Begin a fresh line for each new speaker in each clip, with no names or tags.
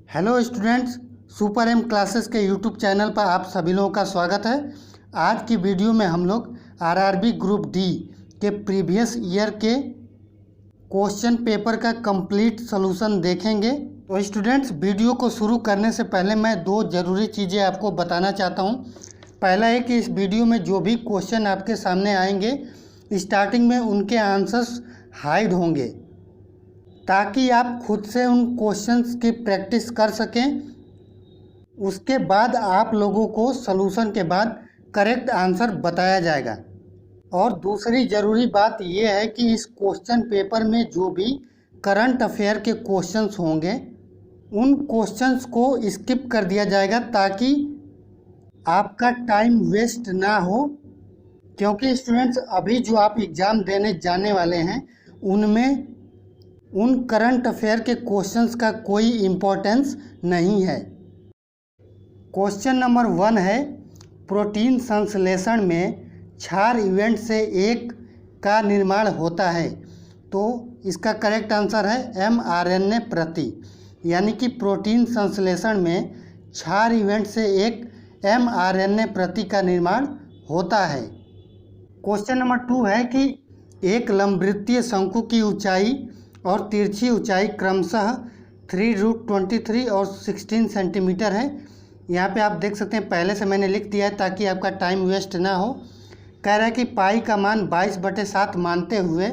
Hello students, super M classes के YouTube channel पर आप सभी लोगों का स्वागत है। आज की वीडियो में हम लोग आरआरबी ग्रुप डी के प्रीवियस ईयर के क्वेश्चन पेपर का कंप्लीट सॉल्यूशन देखेंगे। तो स्टूडेंट्स, वीडियो को शुरू करने से पहले मैं दो ज़रूरी चीज़ें आपको बताना चाहता हूँ। पहला है कि इस वीडियो में जो भी क्वेश्चन आपके सामने आएंगे, स्टार्टिंग में उनके आंसर्स हाइड होंगे ताकि आप खुद से उन क्वेश्चंस की प्रैक्टिस कर सकें। उसके बाद आप लोगों को सॉल्यूशन के बाद करेक्ट आंसर बताया जाएगा। और दूसरी ज़रूरी बात यह है कि इस क्वेश्चन पेपर में जो भी करंट अफेयर के क्वेश्चंस होंगे उन क्वेश्चंस को स्किप कर दिया जाएगा ताकि आपका टाइम वेस्ट ना हो। क्योंकि स्टूडेंट्स, अभी जो आप एग्ज़ाम देने जाने वाले हैं उनमें उन करंट अफेयर के क्वेश्चंस का कोई इम्पोर्टेंस नहीं है। क्वेश्चन नंबर 1 है, प्रोटीन संश्लेषण में क्षार इवेंट से एक का निर्माण होता है। तो इसका करेक्ट आंसर है mRNA प्रति, यानी कि प्रोटीन संश्लेषण में क्षार इवेंट से एक mRNA प्रति का निर्माण होता है। क्वेश्चन नंबर 2 है कि एक लंबवृत्तीय शंकु की ऊंचाई और तिरछी ऊंचाई क्रमशः 3√23 और 16 सेंटीमीटर है। यहाँ पे आप देख सकते हैं, पहले से मैंने लिख दिया है ताकि आपका टाइम वेस्ट ना हो। कह रहा है कि पाई का मान 22/7 मानते हुए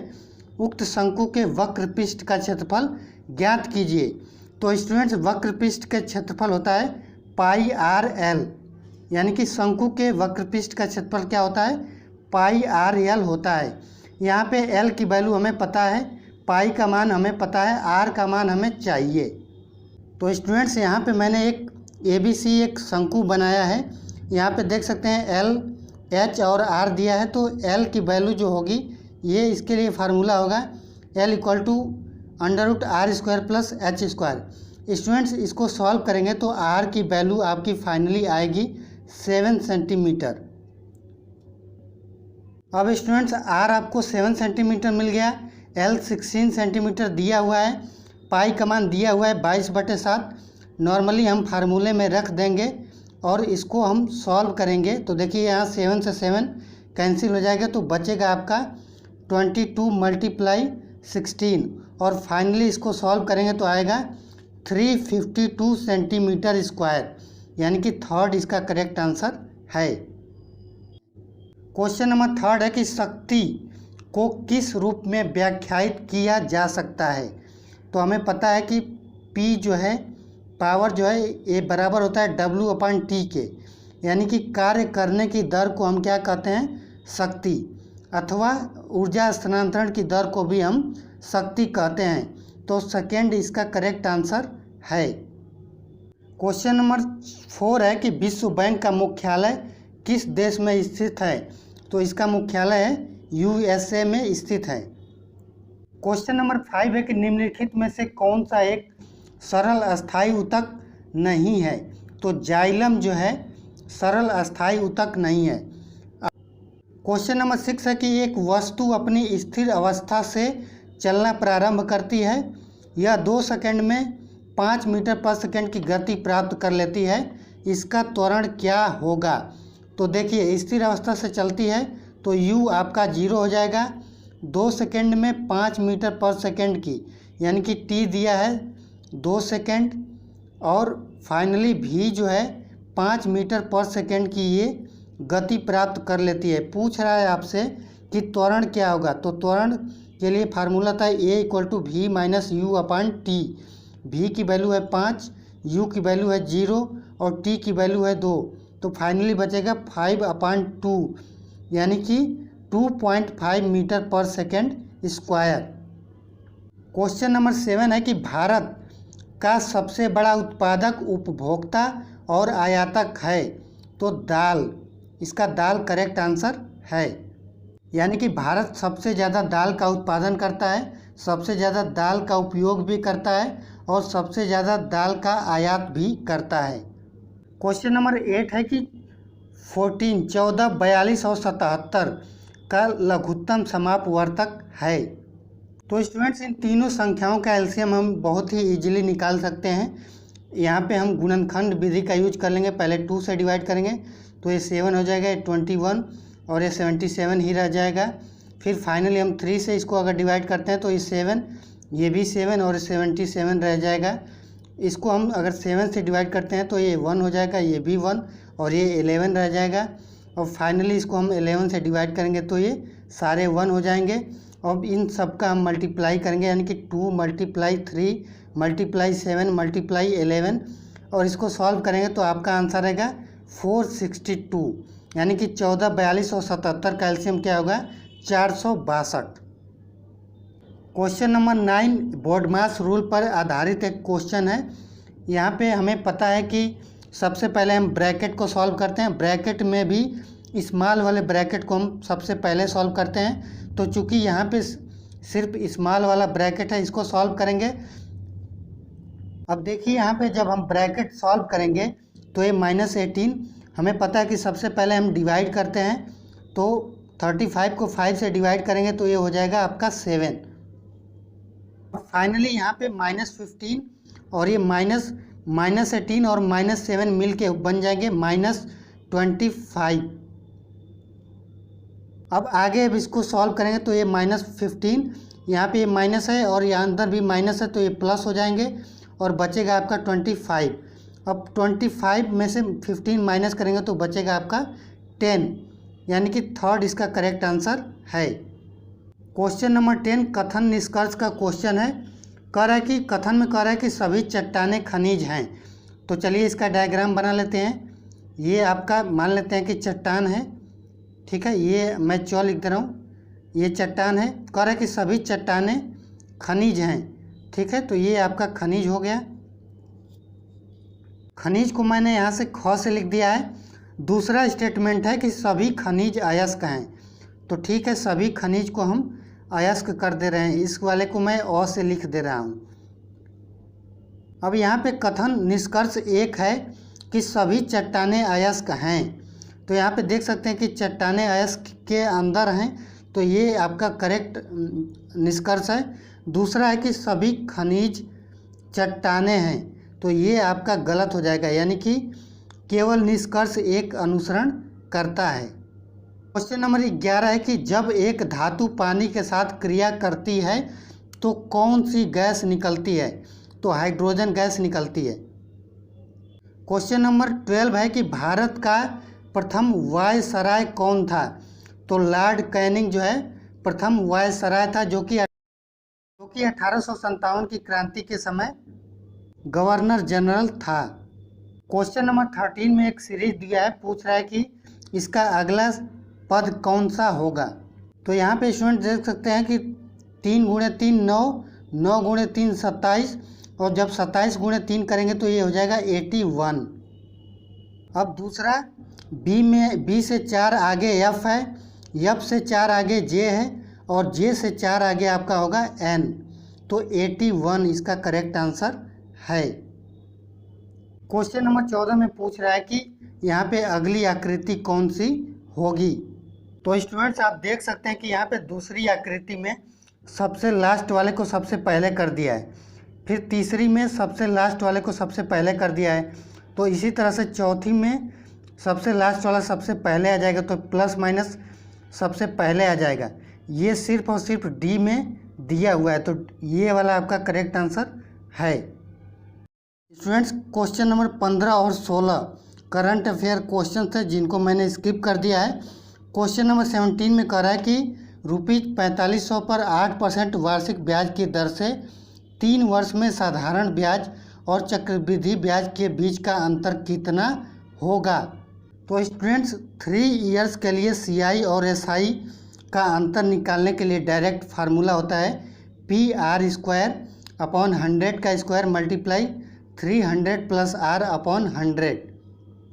उक्त शंकु के वक्र पृष्ठ का क्षेत्रफल ज्ञात कीजिए। तो स्टूडेंट्स, वक्र पृष्ठ का क्षेत्रफल होता है πr_l, यानी कि शंकु के वक्र पृष्ठ का क्षेत्रफल क्या होता है, πr_l होता है। यहाँ पे l की वैल्यू हमें पता है, पाई का मान हमें पता है, आर का मान हमें चाहिए। तो स्टूडेंट्स, यहाँ पे मैंने एक ABC एक शंकु बनाया है। यहाँ पे देख सकते हैं L, H और R दिया है। तो L की वैल्यू जो होगी, ये इसके लिए फार्मूला होगा L = √r² + h²। स्टूडेंट्स, इसको सॉल्व करेंगे तो R की वैल्यू आपकी फाइनली आएगी 7 सेंटीमीटर। अब स्टूडेंट्स, R आपको 7 सेंटीमीटर मिल गया, L 16 सेंटीमीटर दिया हुआ है, पाई का मान दिया हुआ है 22/7। नॉर्मली हम फार्मूले में रख देंगे और इसको हम सॉल्व करेंगे। तो देखिए, यहाँ 7 से 7 कैंसिल हो जाएगा तो बचेगा आपका 22 × 16 और फाइनली इसको सॉल्व करेंगे तो आएगा 352 सेंटीमीटर स्क्वायर, यानी कि थर्ड इसका करेक्ट आंसर है। क्वेश्चन नंबर 3 है कि शक्ति को किस रूप में व्याख्यायित किया जा सकता है। तो हमें पता है कि P जो है, पावर जो है, ये बराबर होता है W/T के, यानी कि कार्य करने की दर को हम क्या कहते हैं, शक्ति, अथवा ऊर्जा स्थानांतरण की दर को भी हम शक्ति कहते हैं। तो सेकेंड इसका करेक्ट आंसर है। क्वेश्चन नंबर 4 है कि विश्व बैंक का मुख्यालय किस देश में स्थित है। तो इसका मुख्यालय है USA में स्थित है। क्वेश्चन नंबर 5 है कि निम्नलिखित में से कौन सा एक सरल अस्थायी ऊतक नहीं है। तो जाइलम जो है सरल अस्थायी ऊतक नहीं है। क्वेश्चन नंबर 6 है कि एक वस्तु अपनी स्थिर अवस्था से चलना प्रारंभ करती है, यह 2 सेकंड में 5 मीटर/सेकंड की गति प्राप्त कर लेती है, इसका त्वरण क्या होगा। तो देखिए, स्थिर अवस्था से चलती है तो u आपका 0 हो जाएगा, 2 सेकंड में 5 मीटर/सेकंड की, यानी कि t दिया है 2 सेकंड, और फाइनली v जो है 5 मीटर/सेकंड की ये गति प्राप्त कर लेती है। पूछ रहा है आपसे कि त्वरण क्या होगा। तो त्वरण के लिए फार्मूला था A = v - u/t। v की वैल्यू है 5, u की वैल्यू है 0 और t की वैल्यू है 2। तो फाइनली बचेगा 5/2, यानी कि 2.5 मीटर/सेकंड स्क्वायर। क्वेश्चन नंबर 7 है कि भारत का सबसे बड़ा उत्पादक, उपभोक्ता और आयातक है। तो दाल, इसका दाल करेक्ट आंसर है। यानी कि भारत सबसे ज़्यादा दाल का उत्पादन करता है, सबसे ज़्यादा दाल का उपयोग भी करता है और सबसे ज़्यादा दाल का आयात भी करता है। क्वेश्चन नंबर 8 है कि 14, 14, 42 और 77 का लघुत्तम समापवर्तक है। तो स्टूडेंट्स, इन तीनों संख्याओं का एलसीएम हम बहुत ही इजीली निकाल सकते हैं। यहाँ पे हम गुणनखंड विधि का यूज कर लेंगे। पहले 2 से डिवाइड करेंगे तो ये 7 हो जाएगा, ये 21 और ये 77 ही रह जाएगा। फिर फाइनली हम 3 से इसको अगर डिवाइड करते हैं तो ये 7, ये भी 7 और 77 रह जाएगा। इसको हम अगर 7 से डिवाइड करते हैं तो ये 1 हो जाएगा, ये भी 1 और ये 11 रह जाएगा। और फाइनली इसको हम 11 से डिवाइड करेंगे तो ये सारे 1 हो जाएंगे। अब इन सब का हम मल्टीप्लाई करेंगे, यानी कि 2 × 3 × 7 × 11 और इसको सॉल्व करेंगे तो आपका आंसर आएगा 462, यानी कि 14, 42 और 77 का एलसीएम क्या होगा 462। क्वेश्चन नंबर 9 बोर्डमास रूल पर आधारित एक क्वेश्चन है। यहाँ पे हमें पता है कि सबसे पहले हम ब्रैकेट को सॉल्व करते हैं। ब्रैकेट में भी स्मॉल वाले ब्रैकेट को हम सबसे पहले सॉल्व करते हैं। तो चूंकि यहाँ पे सिर्फ स्मॉल वाला ब्रैकेट है, इसको सॉल्व करेंगे। अब देखिए यहाँ पे जब हम ब्रैकेट सॉल्व करेंगे तो ये -18, हमें पता है कि सबसे पहले हम डिवाइड करते हैं तो 35 को 5 से डिवाइड करेंगे तो ये हो जाएगा आपका 7। फाइनली यहाँ पे -15 और ये -18 और -7 मिल के बन जाएंगे -25। अब आगे अब इसको सॉल्व करेंगे तो ये -15, यहाँ पे ये माइनस है और यहाँ अंदर भी माइनस है तो ये प्लस हो जाएंगे और बचेगा आपका 25। अब 25 में से 15 माइनस करेंगे तो बचेगा आपका 10, यानी कि थर्ड इसका करेक्ट आंसर है। क्वेश्चन नंबर 10 कथन निष्कर्ष का क्वेश्चन है। कह रहा है कि कथन में कह रहा है कि सभी चट्टानें खनिज हैं। तो चलिए इसका डायग्राम बना लेते हैं। ये आपका मान लेते हैं कि चट्टान है, ठीक है, ये मैं लिख दे रहा हूँ, ये चट्टान है। कह रहा है कि सभी चट्टानें खनिज हैं, ठीक है, तो ये आपका खनिज हो गया। खनिज को मैंने यहाँ से ख से लिख दिया है। दूसरा स्टेटमेंट है कि सभी खनिज अयस्क हैं। तो ठीक है, सभी खनिज को हम अयस्क कर दे रहे हैं, इस वाले को मैं अ से लिख दे रहा हूँ। अब यहाँ पे कथन निष्कर्ष 1 है कि सभी चट्टानें अयस्क हैं। तो यहाँ पे देख सकते हैं कि चट्टानें अयस्क के अंदर हैं, तो ये आपका करेक्ट निष्कर्ष है। दूसरा है कि सभी खनिज चट्टानें हैं, तो ये आपका गलत हो जाएगा, यानी कि केवल निष्कर्ष 1 अनुसरण करता है। क्वेश्चन नंबर 11 है कि जब एक धातु पानी के साथ क्रिया करती है तो कौन सी गैस निकलती है? तो हाइड्रोजन गैस निकलती है। क्वेश्चन नंबर 12 है कि भारत का प्रथम वायसराय कौन था? तो लॉर्ड कैनिंग जो है प्रथम वायसराय था, जो कि 1857 की क्रांति के समय गवर्नर जनरल था। क्वेश्चन नंबर 13 में एक सीरीज दिया है, पूछ रहा है कि इसका अगला पद कौन सा होगा। तो यहाँ पे स्टूडेंट देख सकते हैं कि 3 × 3 9, 9 × 3 27 और जब 27 × 3 करेंगे तो ये हो जाएगा 81। अब दूसरा बी से 4 आगे एफ है, एफ से 4 आगे जे है और जे से 4 आगे आपका होगा एन, तो 81 इसका करेक्ट आंसर है। क्वेश्चन नंबर 14 में पूछ रहा है कि यहाँ पे अगली आकृति कौन सी होगी। तो स्टूडेंट्स आप देख सकते हैं कि यहाँ पे दूसरी आकृति में सबसे लास्ट वाले को सबसे पहले कर दिया है, फिर तीसरी में सबसे लास्ट वाले को सबसे पहले कर दिया है, तो इसी तरह से चौथी में सबसे लास्ट वाला सबसे पहले आ जाएगा, तो प्लस माइनस सबसे पहले आ जाएगा। ये सिर्फ और सिर्फ डी में दिया हुआ है, तो ये वाला आपका करेक्ट आंसर है। स्टूडेंट्स क्वेश्चन नंबर 15 और 16 करंट अफेयर क्वेश्चन थे, जिनको मैंने स्किप कर दिया है। क्वेश्चन नंबर 17 में कह रहा है कि ₹4500 पर 8% वार्षिक ब्याज की दर से 3 वर्ष में साधारण ब्याज और चक्रवृद्धि ब्याज के बीच का अंतर कितना होगा। तो स्टूडेंट्स 3 इयर्स के लिए CI और SI का अंतर निकालने के लिए डायरेक्ट फार्मूला होता है PR²/100 का स्क्वायर मल्टीप्लाई 300 + R/100।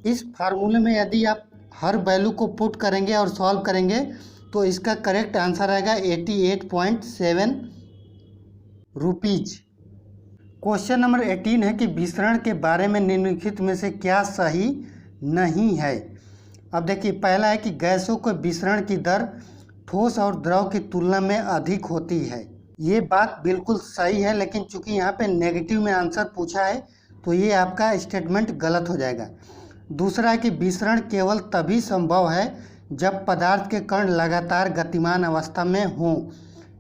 इस फार्मूले में यदि आप हर वैल्यू को पुट करेंगे और सॉल्व करेंगे तो इसका करेक्ट आंसर आएगा 88.7 रुपीज। क्वेश्चन नंबर 18 है कि विसरण के बारे में निम्नलिखित में से क्या सही नहीं है। अब देखिए, पहला है कि गैसों के विसरण की दर ठोस और द्रव की तुलना में अधिक होती है। ये बात बिल्कुल सही है, लेकिन चूंकि यहाँ पे नेगेटिव में आंसर पूछा है तो ये आपका स्टेटमेंट गलत हो जाएगा। दूसरा है कि विसरण केवल तभी संभव है जब पदार्थ के कण लगातार गतिमान अवस्था में हों।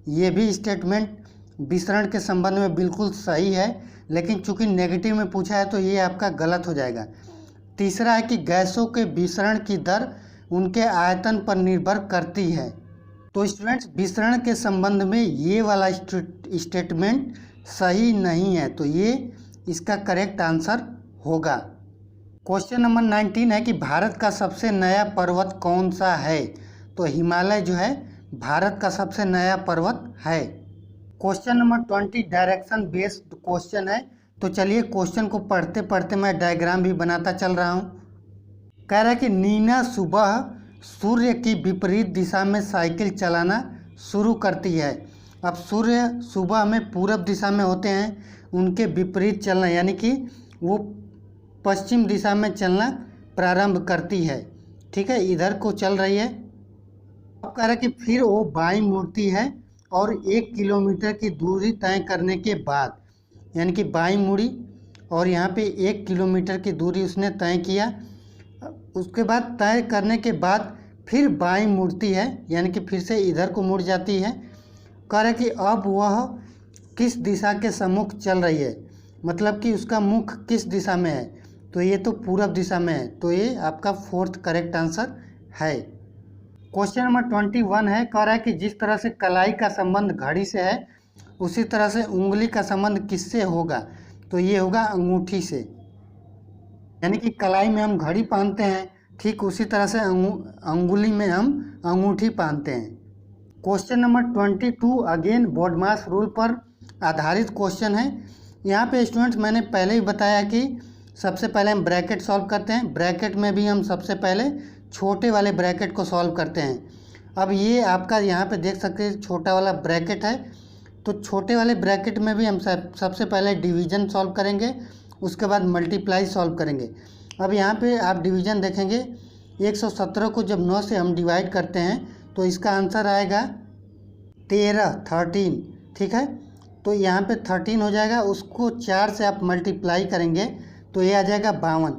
ये भी स्टेटमेंट विसरण के संबंध में बिल्कुल सही है, लेकिन चूंकि नेगेटिव में पूछा है तो ये आपका गलत हो जाएगा। तीसरा है कि गैसों के विसरण की दर उनके आयतन पर निर्भर करती है। तो स्टूडेंट्स, विसरण के संबंध में ये वाला स्टेटमेंट सही नहीं है, तो ये इसका करेक्ट आंसर होगा। क्वेश्चन नंबर 19 है कि भारत का सबसे नया पर्वत कौन सा है। तो हिमालय जो है भारत का सबसे नया पर्वत है। Question number 20 direction based question है। तो चलिए क्वेश्चन को पढ़ते पढ़ते मैं डायग्राम भी बनाता चल रहा हूँ। कह रहा है कि नीना सुबह सूर्य की विपरीत दिशा में साइकिल चलाना शुरू करती है। अब सूर्य सुबह में पूरब दिशा में होते हैं, उनके विपरीत चलना यानी कि वो पश्चिम दिशा में चलना प्रारंभ करती है। ठीक है, इधर को चल रही है। अब कह रहा है कि फिर वो बाईं मुड़ती है और 1 किलोमीटर की दूरी तय करने के बाद, यानी कि बाईं मुड़ी और यहाँ पे 1 किलोमीटर की दूरी उसने तय किया। उसके बाद तय करने के बाद फिर बाईं मुड़ती है, यानी कि फिर से इधर को मुड़ जाती है। कह रहा है कि अब वह किस दिशा के सम्मुख चल रही है, मतलब कि उसका मुख किस दिशा में है। तो ये तो पूरब दिशा में है, तो ये आपका फोर्थ करेक्ट आंसर है। क्वेश्चन नंबर 21 है। कह रहा है कि जिस तरह से कलाई का संबंध घड़ी से है, उसी तरह से उंगली का संबंध किससे होगा। तो ये होगा अंगूठी से, यानी कि कलाई में हम घड़ी पहनते हैं, ठीक उसी तरह से अंगुली में हम अंगूठी पहनते हैं। Question number 22 again BODMAS rule पर आधारित क्वेश्चन है। यहाँ पे स्टूडेंट्स मैंने पहले ही बताया कि सबसे पहले हम ब्रैकेट सॉल्व करते हैं। ब्रैकेट में भी हम सबसे पहले छोटे वाले ब्रैकेट को सॉल्व करते हैं। अब ये आपका यहाँ पे देख सकते हैं छोटा वाला ब्रैकेट है, तो छोटे वाले ब्रैकेट में भी हम सबसे पहले डिवीज़न सॉल्व करेंगे, उसके बाद मल्टीप्लाई सॉल्व करेंगे। अब यहाँ पे आप डिवीज़न देखेंगे, 117 को जब 9 से हम डिवाइड करते हैं तो इसका आंसर आएगा 13। ठीक है, तो यहाँ पे 13 हो जाएगा, उसको 4 से आप मल्टीप्लाई करेंगे तो ये आ जाएगा 52,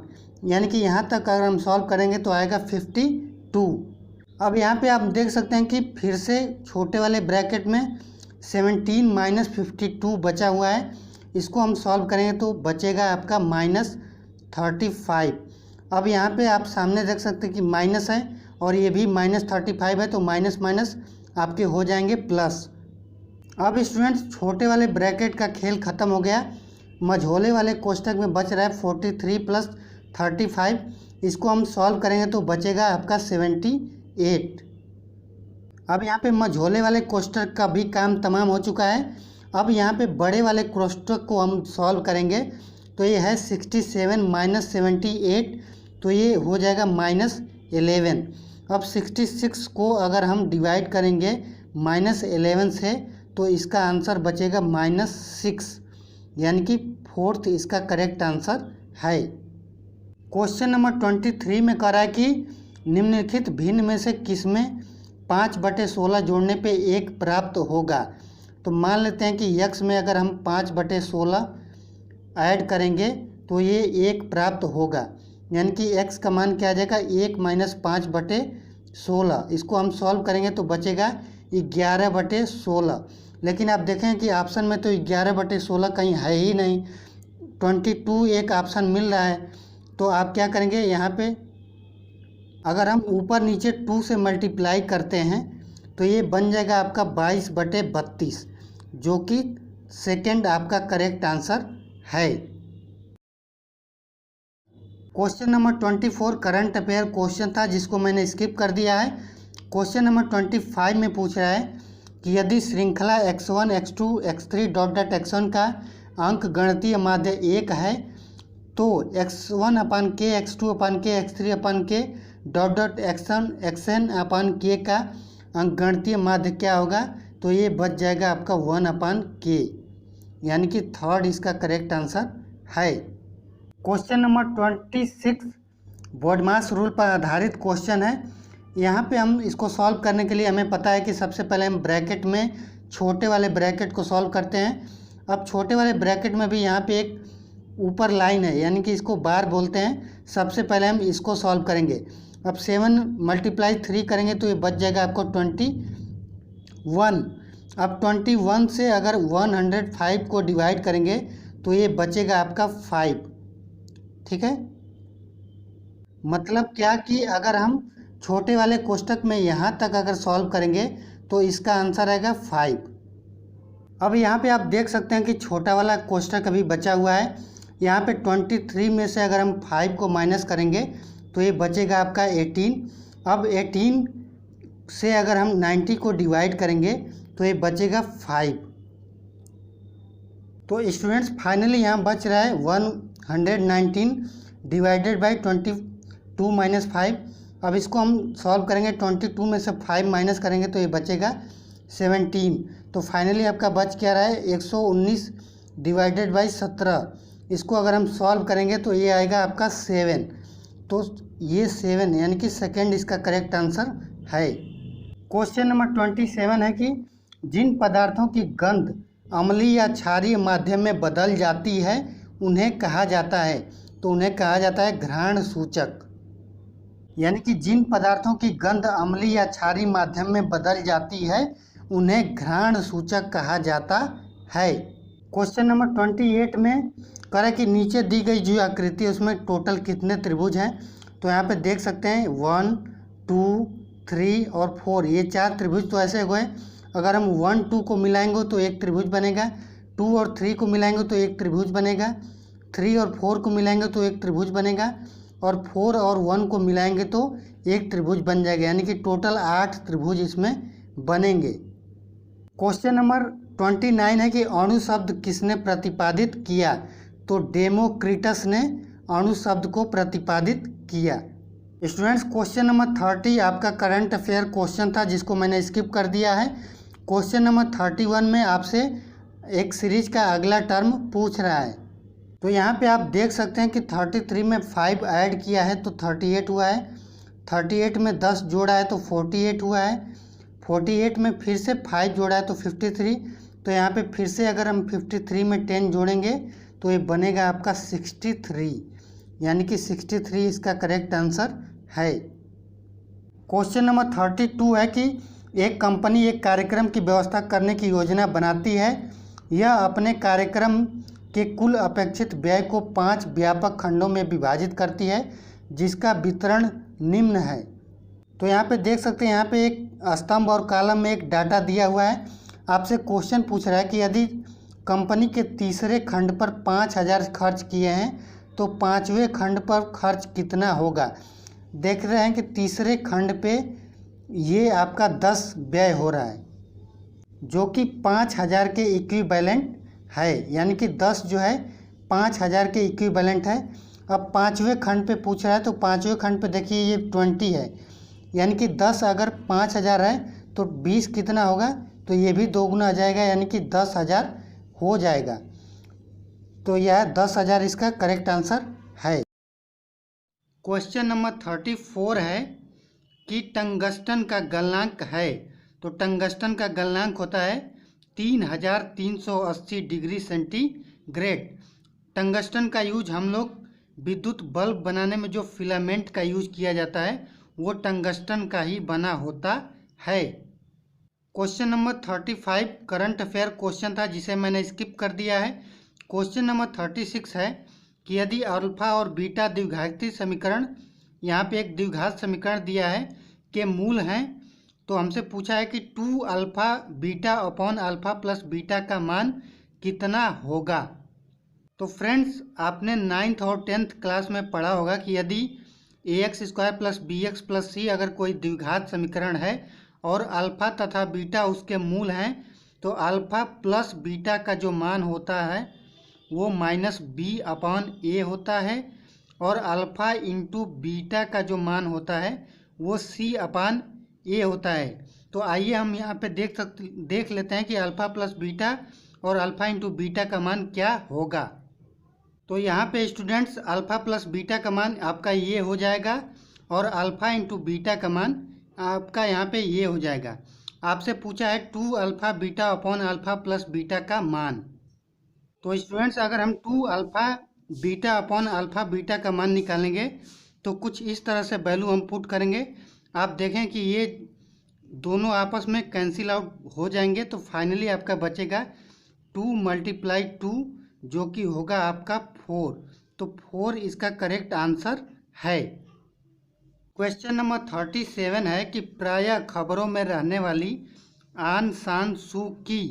यानी कि यहाँ तक अगर हम सॉल्व करेंगे तो आएगा 52। अब यहाँ पे आप देख सकते हैं कि फिर से छोटे वाले ब्रैकेट में 17 माइनस 52 बचा हुआ है, इसको हम सॉल्व करेंगे तो बचेगा आपका -35। अब यहाँ पे आप सामने देख सकते हैं कि माइनस है और ये भी -35 है, तो माइनस माइनस आपके हो जाएंगे प्लस। अब स्टूडेंट्स छोटे वाले ब्रैकेट का खेल ख़त्म हो गया, मझोले वाले कोष्ठक में बच रहा है 43 प्लस 35, इसको हम सॉल्व करेंगे तो बचेगा आपका 78। अब यहाँ पे मझोले वाले कोष्ठक का भी काम तमाम हो चुका है। अब यहाँ पे बड़े वाले कोष्ठक को हम सॉल्व करेंगे तो ये है 67 माइनस 78, तो ये हो जाएगा -11। अब 66 को अगर हम डिवाइड करेंगे -11 से तो इसका आंसर बचेगा -6, यानी कि फोर्थ इसका करेक्ट आंसर है। क्वेश्चन नंबर 23 में कह रहा है कि निम्नलिखित भिन्न में से किसमें 5/16 जोड़ने पे 1 प्राप्त होगा। तो मान लेते हैं कि x में अगर हम 5/16 ऐड करेंगे तो ये 1 प्राप्त होगा, यानी कि x का मान क्या आ जाएगा 1 माइनस 5/16। इसको हम सॉल्व करेंगे तो बचेगा 11/16। लेकिन आप देखें कि ऑप्शन में तो 11/16 कहीं है ही नहीं, 22 एक ऑप्शन मिल रहा है। तो आप क्या करेंगे, यहाँ पे अगर हम ऊपर नीचे 2 से मल्टीप्लाई करते हैं तो ये बन जाएगा आपका 22/32, जो कि सेकंड आपका करेक्ट आंसर है। Question number 24 current affair question था, जिसको मैंने स्किप कर दिया है। क्वेश्चन नंबर 25 में पूछ रहा है कि यदि श्रृंखला x1 x2 x3 xn का अंक गणितीय माध्य 1 है तो x1/k x2/k x3/k xn/k का अंक गणितीय माध्य क्या होगा। तो ये बच जाएगा आपका 1/k, यानी कि थर्ड इसका करेक्ट आंसर है। क्वेश्चन नंबर 26 बॉडमास रूल पर आधारित क्वेश्चन है। यहाँ पे हम इसको सॉल्व करने के लिए हमें पता है कि सबसे पहले हम ब्रैकेट में छोटे वाले ब्रैकेट को सॉल्व करते हैं। अब छोटे वाले ब्रैकेट में भी यहाँ पे एक ऊपर लाइन है, यानी कि इसको बार बोलते हैं। सबसे पहले हम इसको सॉल्व करेंगे। अब 7 × 3 करेंगे तो ये बच जाएगा आपको 21। अब 21 से अगर 105 को डिवाइड करेंगे तो ये बचेगा आपका 5। ठीक है, मतलब क्या कि अगर हम छोटे वाले कोष्ठक में यहाँ तक अगर सॉल्व करेंगे तो इसका आंसर आएगा 5। अब यहाँ पे आप देख सकते हैं कि छोटा वाला कोष्ठक अभी बचा हुआ है। यहाँ पे 23 में से अगर हम 5 को माइनस करेंगे तो ये बचेगा आपका 18। अब 18 से अगर हम 90 को डिवाइड करेंगे तो ये बचेगा 5। तो स्टूडेंट्स फाइनली यहाँ बच रहा है 119 डिवाइडेड बाई 22 माइनस 5। अब इसको हम सॉल्व करेंगे, 22 में से 5 माइनस करेंगे तो ये बचेगा 17। तो फाइनली आपका बच क्या रहा है 119 डिवाइडेड बाई 17। इसको अगर हम सॉल्व करेंगे तो ये आएगा आपका 7। तो ये 7 यानी कि सेकंड इसका करेक्ट आंसर है। क्वेश्चन नंबर 27 है कि जिन पदार्थों की गंध अम्लीय या क्षारीय माध्यम में बदल जाती है उन्हें कहा जाता है। तो उन्हें कहा जाता है घ्राण सूचक। यानी कि जिन पदार्थों की गंध अम्लीय या क्षारीय माध्यम में बदल जाती है उन्हें घ्राण सूचक कहा जाता है। क्वेश्चन नंबर 28 में कह रहा है कि नीचे दी गई जो आकृति है उसमें टोटल कितने त्रिभुज हैं। तो यहाँ पे देख सकते हैं 1, 2, 3 और 4, ये 4 त्रिभुज तो ऐसे हुए। अगर हम 1, 2 को मिलाएंगे तो एक त्रिभुज बनेगा, 2 और 3 को मिलाएंगे तो एक त्रिभुज बनेगा, 3 और 4 को मिलाएंगे तो एक त्रिभुज बनेगा, और 4 और 1 को मिलाएंगे तो एक त्रिभुज बन जाएगा। यानी कि टोटल 8 त्रिभुज इसमें बनेंगे। क्वेश्चन नंबर 29 है कि अणु शब्द किसने प्रतिपादित किया। तो डेमोक्रिटस ने अणु शब्द को प्रतिपादित किया। स्टूडेंट्स क्वेश्चन नंबर 30 आपका करंट अफेयर क्वेश्चन था जिसको मैंने स्किप कर दिया है। क्वेश्चन नंबर 31 में आपसे एक सीरीज का अगला टर्म पूछ रहा है। तो यहाँ पे आप देख सकते हैं कि 33 में 5 ऐड किया है तो 38 हुआ है, 38 में 10 जोड़ा है तो 48 हुआ है, 48 में फिर से 5 जोड़ा है तो 53। तो यहाँ पे फिर से अगर हम 53 में 10 जोड़ेंगे तो ये बनेगा आपका 63, यानी कि 63 इसका करेक्ट आंसर है। क्वेश्चन नंबर 32 है कि एक कंपनी एक कार्यक्रम की व्यवस्था करने की योजना बनाती है। यह अपने कार्यक्रम के कुल अपेक्षित व्यय को 5 व्यापक खंडों में विभाजित करती है जिसका वितरण निम्न है। तो यहाँ पे देख सकते हैं, यहाँ पे एक स्तंभ और कॉलम में एक डाटा दिया हुआ है। आपसे क्वेश्चन पूछ रहा है कि यदि कंपनी के तीसरे खंड पर 5000 खर्च किए हैं तो 5वें खंड पर खर्च कितना होगा। देख रहे हैं कि तीसरे खंड पे ये आपका 10 व्यय हो रहा है जो कि 5000 के इक्विवेलेंट है, यानी कि 10 जो है 5000 के इक्विवेलेंट है। अब 5वें खंड पे पूछ रहा है तो 5वें खंड पे देखिए ये 20 है, यानी कि 10 अगर 5000 है तो 20 कितना होगा, तो ये भी 2 गुना आ जाएगा, यानी कि 10,000 हो जाएगा। तो यह 10,000 इसका करेक्ट आंसर है। क्वेश्चन नंबर 34 है कि टंगस्टन का गलनांक है। तो टंगस्टन का गलनांक होता है 3380 डिग्री सेंटीग्रेड। टंगस्टन का यूज हम लोग विद्युत बल्ब बनाने में जो फिलामेंट का यूज किया जाता है वो टंगस्टन का ही बना होता है। Question number 35 current affair question था जिसे मैंने स्किप कर दिया है। क्वेश्चन नंबर 36 है कि यदि अल्फा और बीटा द्विघाती समीकरण, यहाँ पे एक द्विघात समीकरण दिया है, के मूल हैं तो हमसे पूछा है कि 2 alpha beta upon alpha plus beta का मान कितना होगा। तो फ्रेंड्स आपने 9th और 10th क्लास में पढ़ा होगा कि यदि ax² plus bx plus c अगर कोई द्विघात समीकरण है और अल्फा तथा बीटा उसके मूल हैं तो अल्फा प्लस बीटा का जो मान होता है वो -b अपॉन a होता है और अल्फा इंटू बीटा का जो मान होता है वो c अपॉन a होता है। तो आइए हम यहाँ पे देख लेते हैं कि अल्फा प्लस बीटा और अल्फा इंटू बीटा का मान क्या होगा। तो यहाँ पे स्टूडेंट्स अल्फा प्लस बीटा का मान आपका ये हो जाएगा और अल्फा इंटू बीटा का मान आपका यहाँ पे ये हो जाएगा। आपसे पूछा है 2 alpha beta upon alpha plus beta का मान। तो स्टूडेंट्स अगर हम 2 alpha beta upon alpha beta का मान निकालेंगे तो कुछ इस तरह से वैल्यू हम पुट करेंगे। आप देखें कि ये दोनों आपस में कैंसिल आउट हो जाएंगे, तो फाइनली आपका बचेगा 2 × 2 जो कि होगा आपका 4। तो 4 इसका करेक्ट आंसर है। क्वेश्चन नंबर 37 है कि प्रायः खबरों में रहने वाली आन सान सू की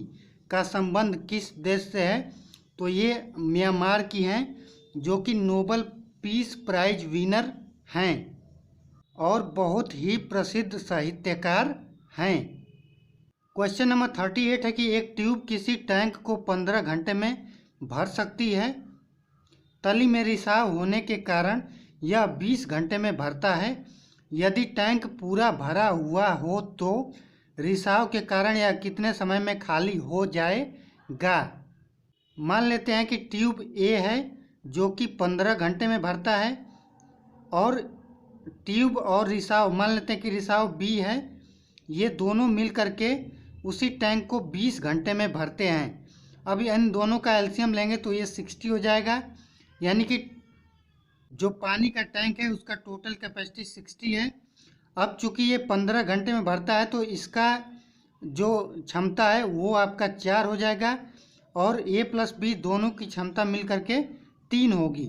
का संबंध किस देश से है। तो ये म्यांमार की हैं, जो कि नोबल पीस प्राइज विनर हैं और बहुत ही प्रसिद्ध साहित्यकार हैं। क्वेश्चन नंबर 38 है कि एक ट्यूब किसी टैंक को 15 घंटे में भर सकती है। तली में रिसाव होने के कारण यह 20 घंटे में भरता है। यदि टैंक पूरा भरा हुआ हो तो रिसाव के कारण यह कितने समय में खाली हो जाएगा। मान लेते हैं कि ट्यूब ए है जो कि 15 घंटे में भरता है, और ट्यूब और रिसाव मान लेते हैं कि रिसाव बी है। ये दोनों मिल करके उसी टैंक को 20 घंटे में भरते हैं। अभी इन दोनों का एलसीएम लेंगे तो ये 60 हो जाएगा, यानी कि जो पानी का टैंक है उसका टोटल कैपेसिटी 60 है। अब चूंकि ये 15 घंटे में भरता है तो इसका जो क्षमता है वो आपका 4 हो जाएगा, और ए प्लस बी दोनों की क्षमता मिल करके 3 होगी।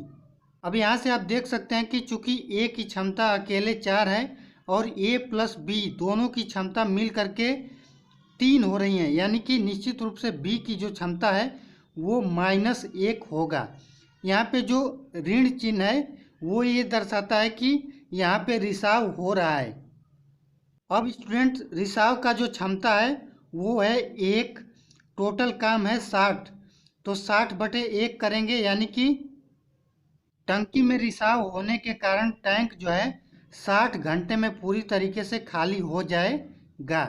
अब यहाँ से आप देख सकते हैं कि चूंकि ए की क्षमता अकेले 4 है और ए प्लस बी दोनों की क्षमता मिल करके 3 हो रही हैं, यानी कि निश्चित रूप से बी की जो क्षमता है वो -1 होगा। यहाँ पे जो ऋण चिन्ह है वो ये दर्शाता है कि यहाँ पे रिसाव हो रहा है। अब स्टूडेंट रिसाव का जो क्षमता है वो है 1, टोटल काम है 60, तो 60/1 करेंगे, यानी कि टंकी में रिसाव होने के कारण टैंक जो है 60 घंटे में पूरी तरीके से खाली हो जाएगा।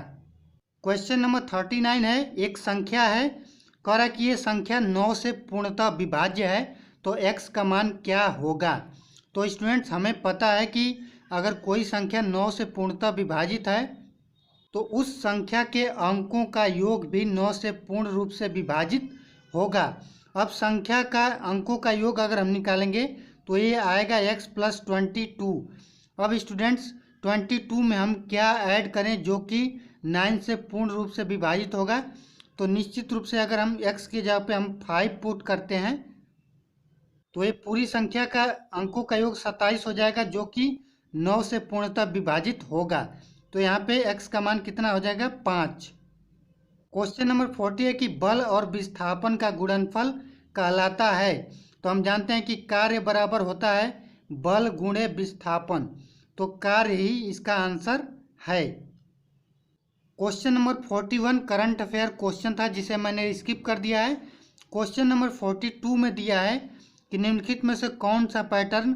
क्वेश्चन नंबर 39 है, एक संख्या है, कह रहा है कि ये संख्या 9 से पूर्णतः विभाज्य है, तो x का मान क्या होगा। तो स्टूडेंट्स हमें पता है कि अगर कोई संख्या 9 से पूर्णतः विभाजित है तो उस संख्या के अंकों का योग भी 9 से पूर्ण रूप से विभाजित होगा। अब संख्या का अंकों का योग अगर हम निकालेंगे तो ये आएगा x + 22। अब स्टूडेंट्स 22 में हम क्या ऐड करें जो कि 9 से पूर्ण रूप से विभाजित होगा। तो निश्चित रूप से अगर हम x की जगह पे हम 5 पुट करते हैं तो ये पूरी संख्या का अंकों का योग 27 हो जाएगा, जो कि 9 से पूर्णतः विभाजित होगा। तो यहाँ पे x का मान कितना हो जाएगा, 5। क्वेश्चन नंबर 40 है कि बल और विस्थापन का गुणनफल कहलाता है। तो हम जानते हैं कि कार्य बराबर होता है बल गुणे विस्थापन, तो कार्य ही इसका आंसर है। Question number 41 current affair question था जिसे मैंने स्किप कर दिया है। क्वेश्चन नंबर 42 में दिया है कि निम्नलिखित में से कौन सा पैटर्न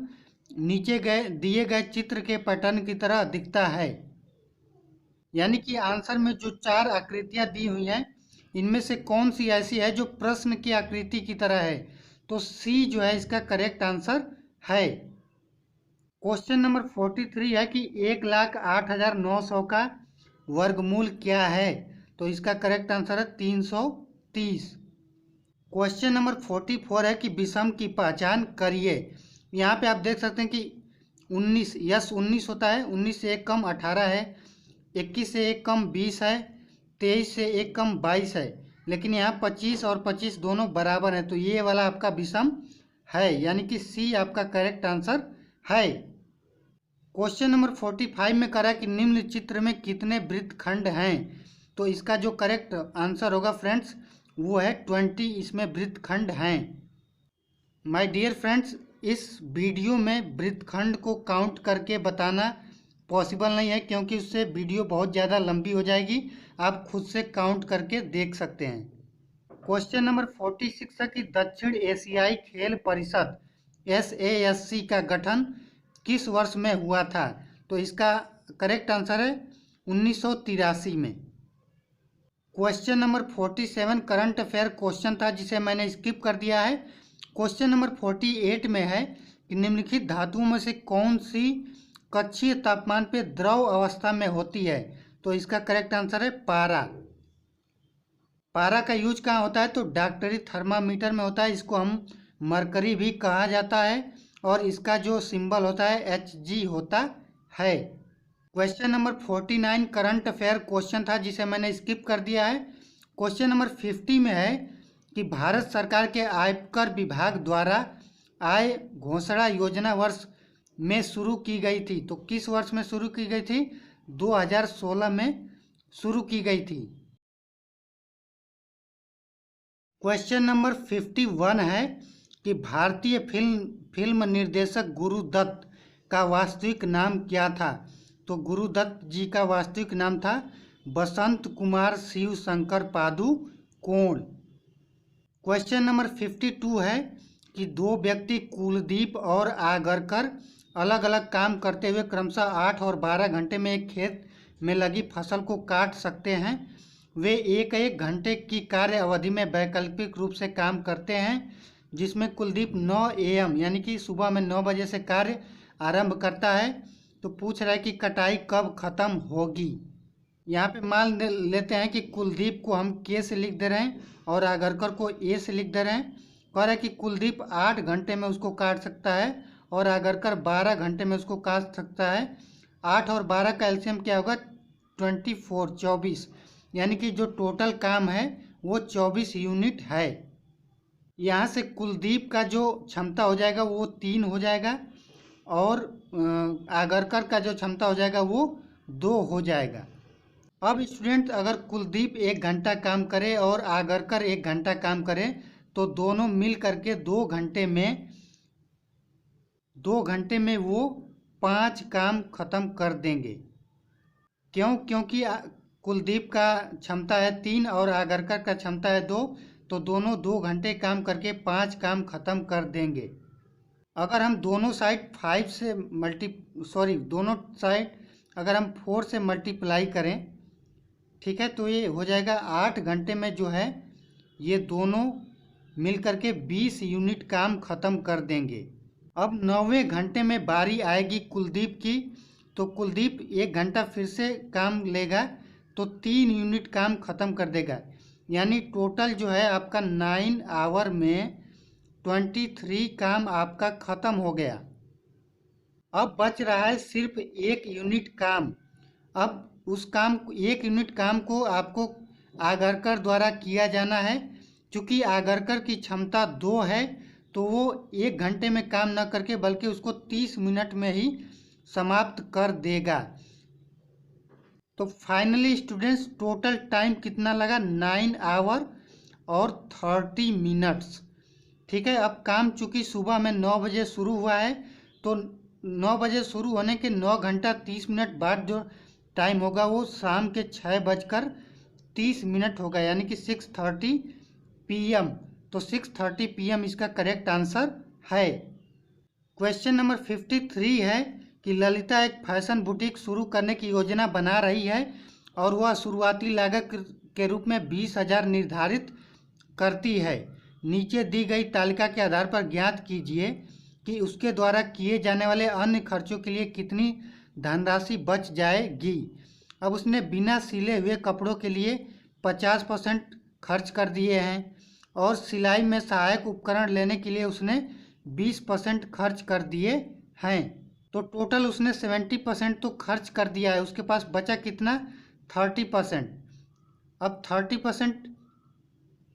नीचे दिए गए चित्र के पैटर्न की तरह दिखता है। यानी कि आंसर में जो 4 आकृतियां दी हुई हैं इनमें से कौन सी ऐसी है जो प्रश्न की आकृति की तरह है। तो सी जो है इसका करेक्ट आंसर है। क्वेश्चन नंबर 43 है कि 1,08,900 का वर्गमूल क्या है। तो इसका करेक्ट आंसर है 330। क्वेश्चन नंबर 44 है कि विषम की पहचान करिए। यहाँ पे आप देख सकते हैं कि 19 होता है, 19 से 1 कम 18 है, 21 से 1 कम 20 है, 23 से 1 कम 22 है, लेकिन यहाँ 25 और 25 दोनों बराबर हैं, तो ये वाला आपका विषम है, यानी कि सी आपका करेक्ट आंसर है। क्वेश्चन नंबर 45 में कह रहा है कि निम्न चित्र में कितने वृत्तखंड हैं। तो इसका जो करेक्ट आंसर होगा फ्रेंड्स वो है 20, इसमें वृत्तखंड हैं। माय डियर फ्रेंड्स, इस वीडियो में वृत्तखंड को काउंट करके बताना पॉसिबल नहीं है क्योंकि उससे वीडियो बहुत ज़्यादा लंबी हो जाएगी। आप खुद से काउंट करके देख सकते हैं। क्वेश्चन नंबर 46 है कि दक्षिण एशियाई खेल परिषद SASC का गठन किस वर्ष में हुआ था। तो इसका करेक्ट आंसर है 1983 में। Question number 47 current affair question था जिसे मैंने स्किप कर दिया है। क्वेश्चन नंबर 48 में है कि निम्नलिखित धातुओं में से कौन सी कक्षीय तापमान पे द्रव अवस्था में होती है। तो इसका करेक्ट आंसर है पारा। पारा का यूज कहाँ होता है, तो डॉक्टरी थर्मामीटर में होता है। इसको हम मरकरी भी कहा जाता है और इसका जो सिंबल होता है Hg होता है। Question number 49 current affair question था जिसे मैंने स्किप कर दिया है। क्वेश्चन नंबर 50 में है कि भारत सरकार के आयकर विभाग द्वारा आय घोषणा योजना वर्ष में शुरू की गई थी। तो किस वर्ष में शुरू की गई थी? 2016 में शुरू की गई थी। क्वेश्चन नंबर 51 है कि भारतीय फिल्म निर्देशक गुरुदत्त का वास्तविक नाम क्या था? तो गुरुदत्त जी का वास्तविक नाम था बसंत कुमार शिव शंकर पादुकोण। क्वेश्चन नंबर 52 है कि दो व्यक्ति कुलदीप और आगरकर अलग अलग काम करते हुए क्रमशः 8 और 12 घंटे में एक खेत में लगी फसल को काट सकते हैं। वे एक घंटे की कार्य अवधि में वैकल्पिक रूप से काम करते हैं, जिसमें कुलदीप 9 AM यानी कि सुबह में 9 बजे से कार्य आरंभ करता है। तो पूछ रहा है कि कटाई कब खत्म होगी। यहाँ पे मान लेते हैं कि कुलदीप को हम K से लिख दे रहे हैं और आगरकर को A से लिख दे रहे हैं। कह रहा है कि कुलदीप 8 घंटे में उसको काट सकता है और आगरकर 12 घंटे में उसको काट सकता है। 8 और 12 का एलसीएम क्या होगा? 24 यानी कि जो टोटल काम है वो 24 यूनिट है। यहाँ से कुलदीप का जो क्षमता हो जाएगा वो 3 हो जाएगा और आगरकर का जो क्षमता हो जाएगा वो 2 हो जाएगा। अब स्टूडेंट अगर कुलदीप 1 घंटा काम करे और आगरकर 1 घंटा काम करे तो दोनों मिल करके 2 घंटे में वो 5 काम खत्म कर देंगे। क्यों? क्योंकि कुलदीप का क्षमता है 3 और आगरकर का क्षमता है 2, तो दोनों 2 घंटे काम करके 5 काम खत्म कर देंगे। अगर हम दोनों साइड 4 से 4 करें, ठीक है, तो ये हो जाएगा 8 घंटे में जो है ये दोनों मिल करके 20 यूनिट काम खत्म कर देंगे। अब 9वें घंटे में बारी आएगी कुलदीप की, तो कुलदीप 1 घंटा फिर से काम लेगा तो 3 यूनिट काम खत्म कर देगा। यानी टोटल जो है आपका 9 आवर में 23 काम आपका खत्म हो गया। अब बच रहा है सिर्फ 1 यूनिट काम। अब उस काम 1 यूनिट काम को आपको आगरकर द्वारा किया जाना है। चूँकि आगरकर की क्षमता 2 है तो वो 1 घंटे में काम न करके बल्कि उसको 30 मिनट में ही समाप्त कर देगा। तो फाइनली स्टूडेंट्स टोटल टाइम कितना लगा? 9 आवर और 30 मिनट्स। ठीक है, अब काम चूँकि सुबह में 9 बजे शुरू हुआ है तो 9 बजे शुरू होने के 9 घंटा 30 मिनट बाद जो टाइम होगा वो शाम के 6:30 होगा, यानी कि 6:30 PM। तो 6:30 PM इसका करेक्ट आंसर है। क्वेश्चन नंबर 53 है कि ललिता एक फैशन बुटीक शुरू करने की योजना बना रही है और वह शुरुआती लागत के रूप में 20,000 निर्धारित करती है। नीचे दी गई तालिका के आधार पर ज्ञात कीजिए कि उसके द्वारा किए जाने वाले अन्य खर्चों के लिए कितनी धनराशि बच जाएगी। अब उसने बिना सिले हुए कपड़ों के लिए 50% खर्च कर दिए हैं और सिलाई में सहायक उपकरण लेने के लिए उसने 20% खर्च कर दिए हैं। तो टोटल उसने 70% तो खर्च कर दिया है। उसके पास बचा कितना? 30%। अब 30%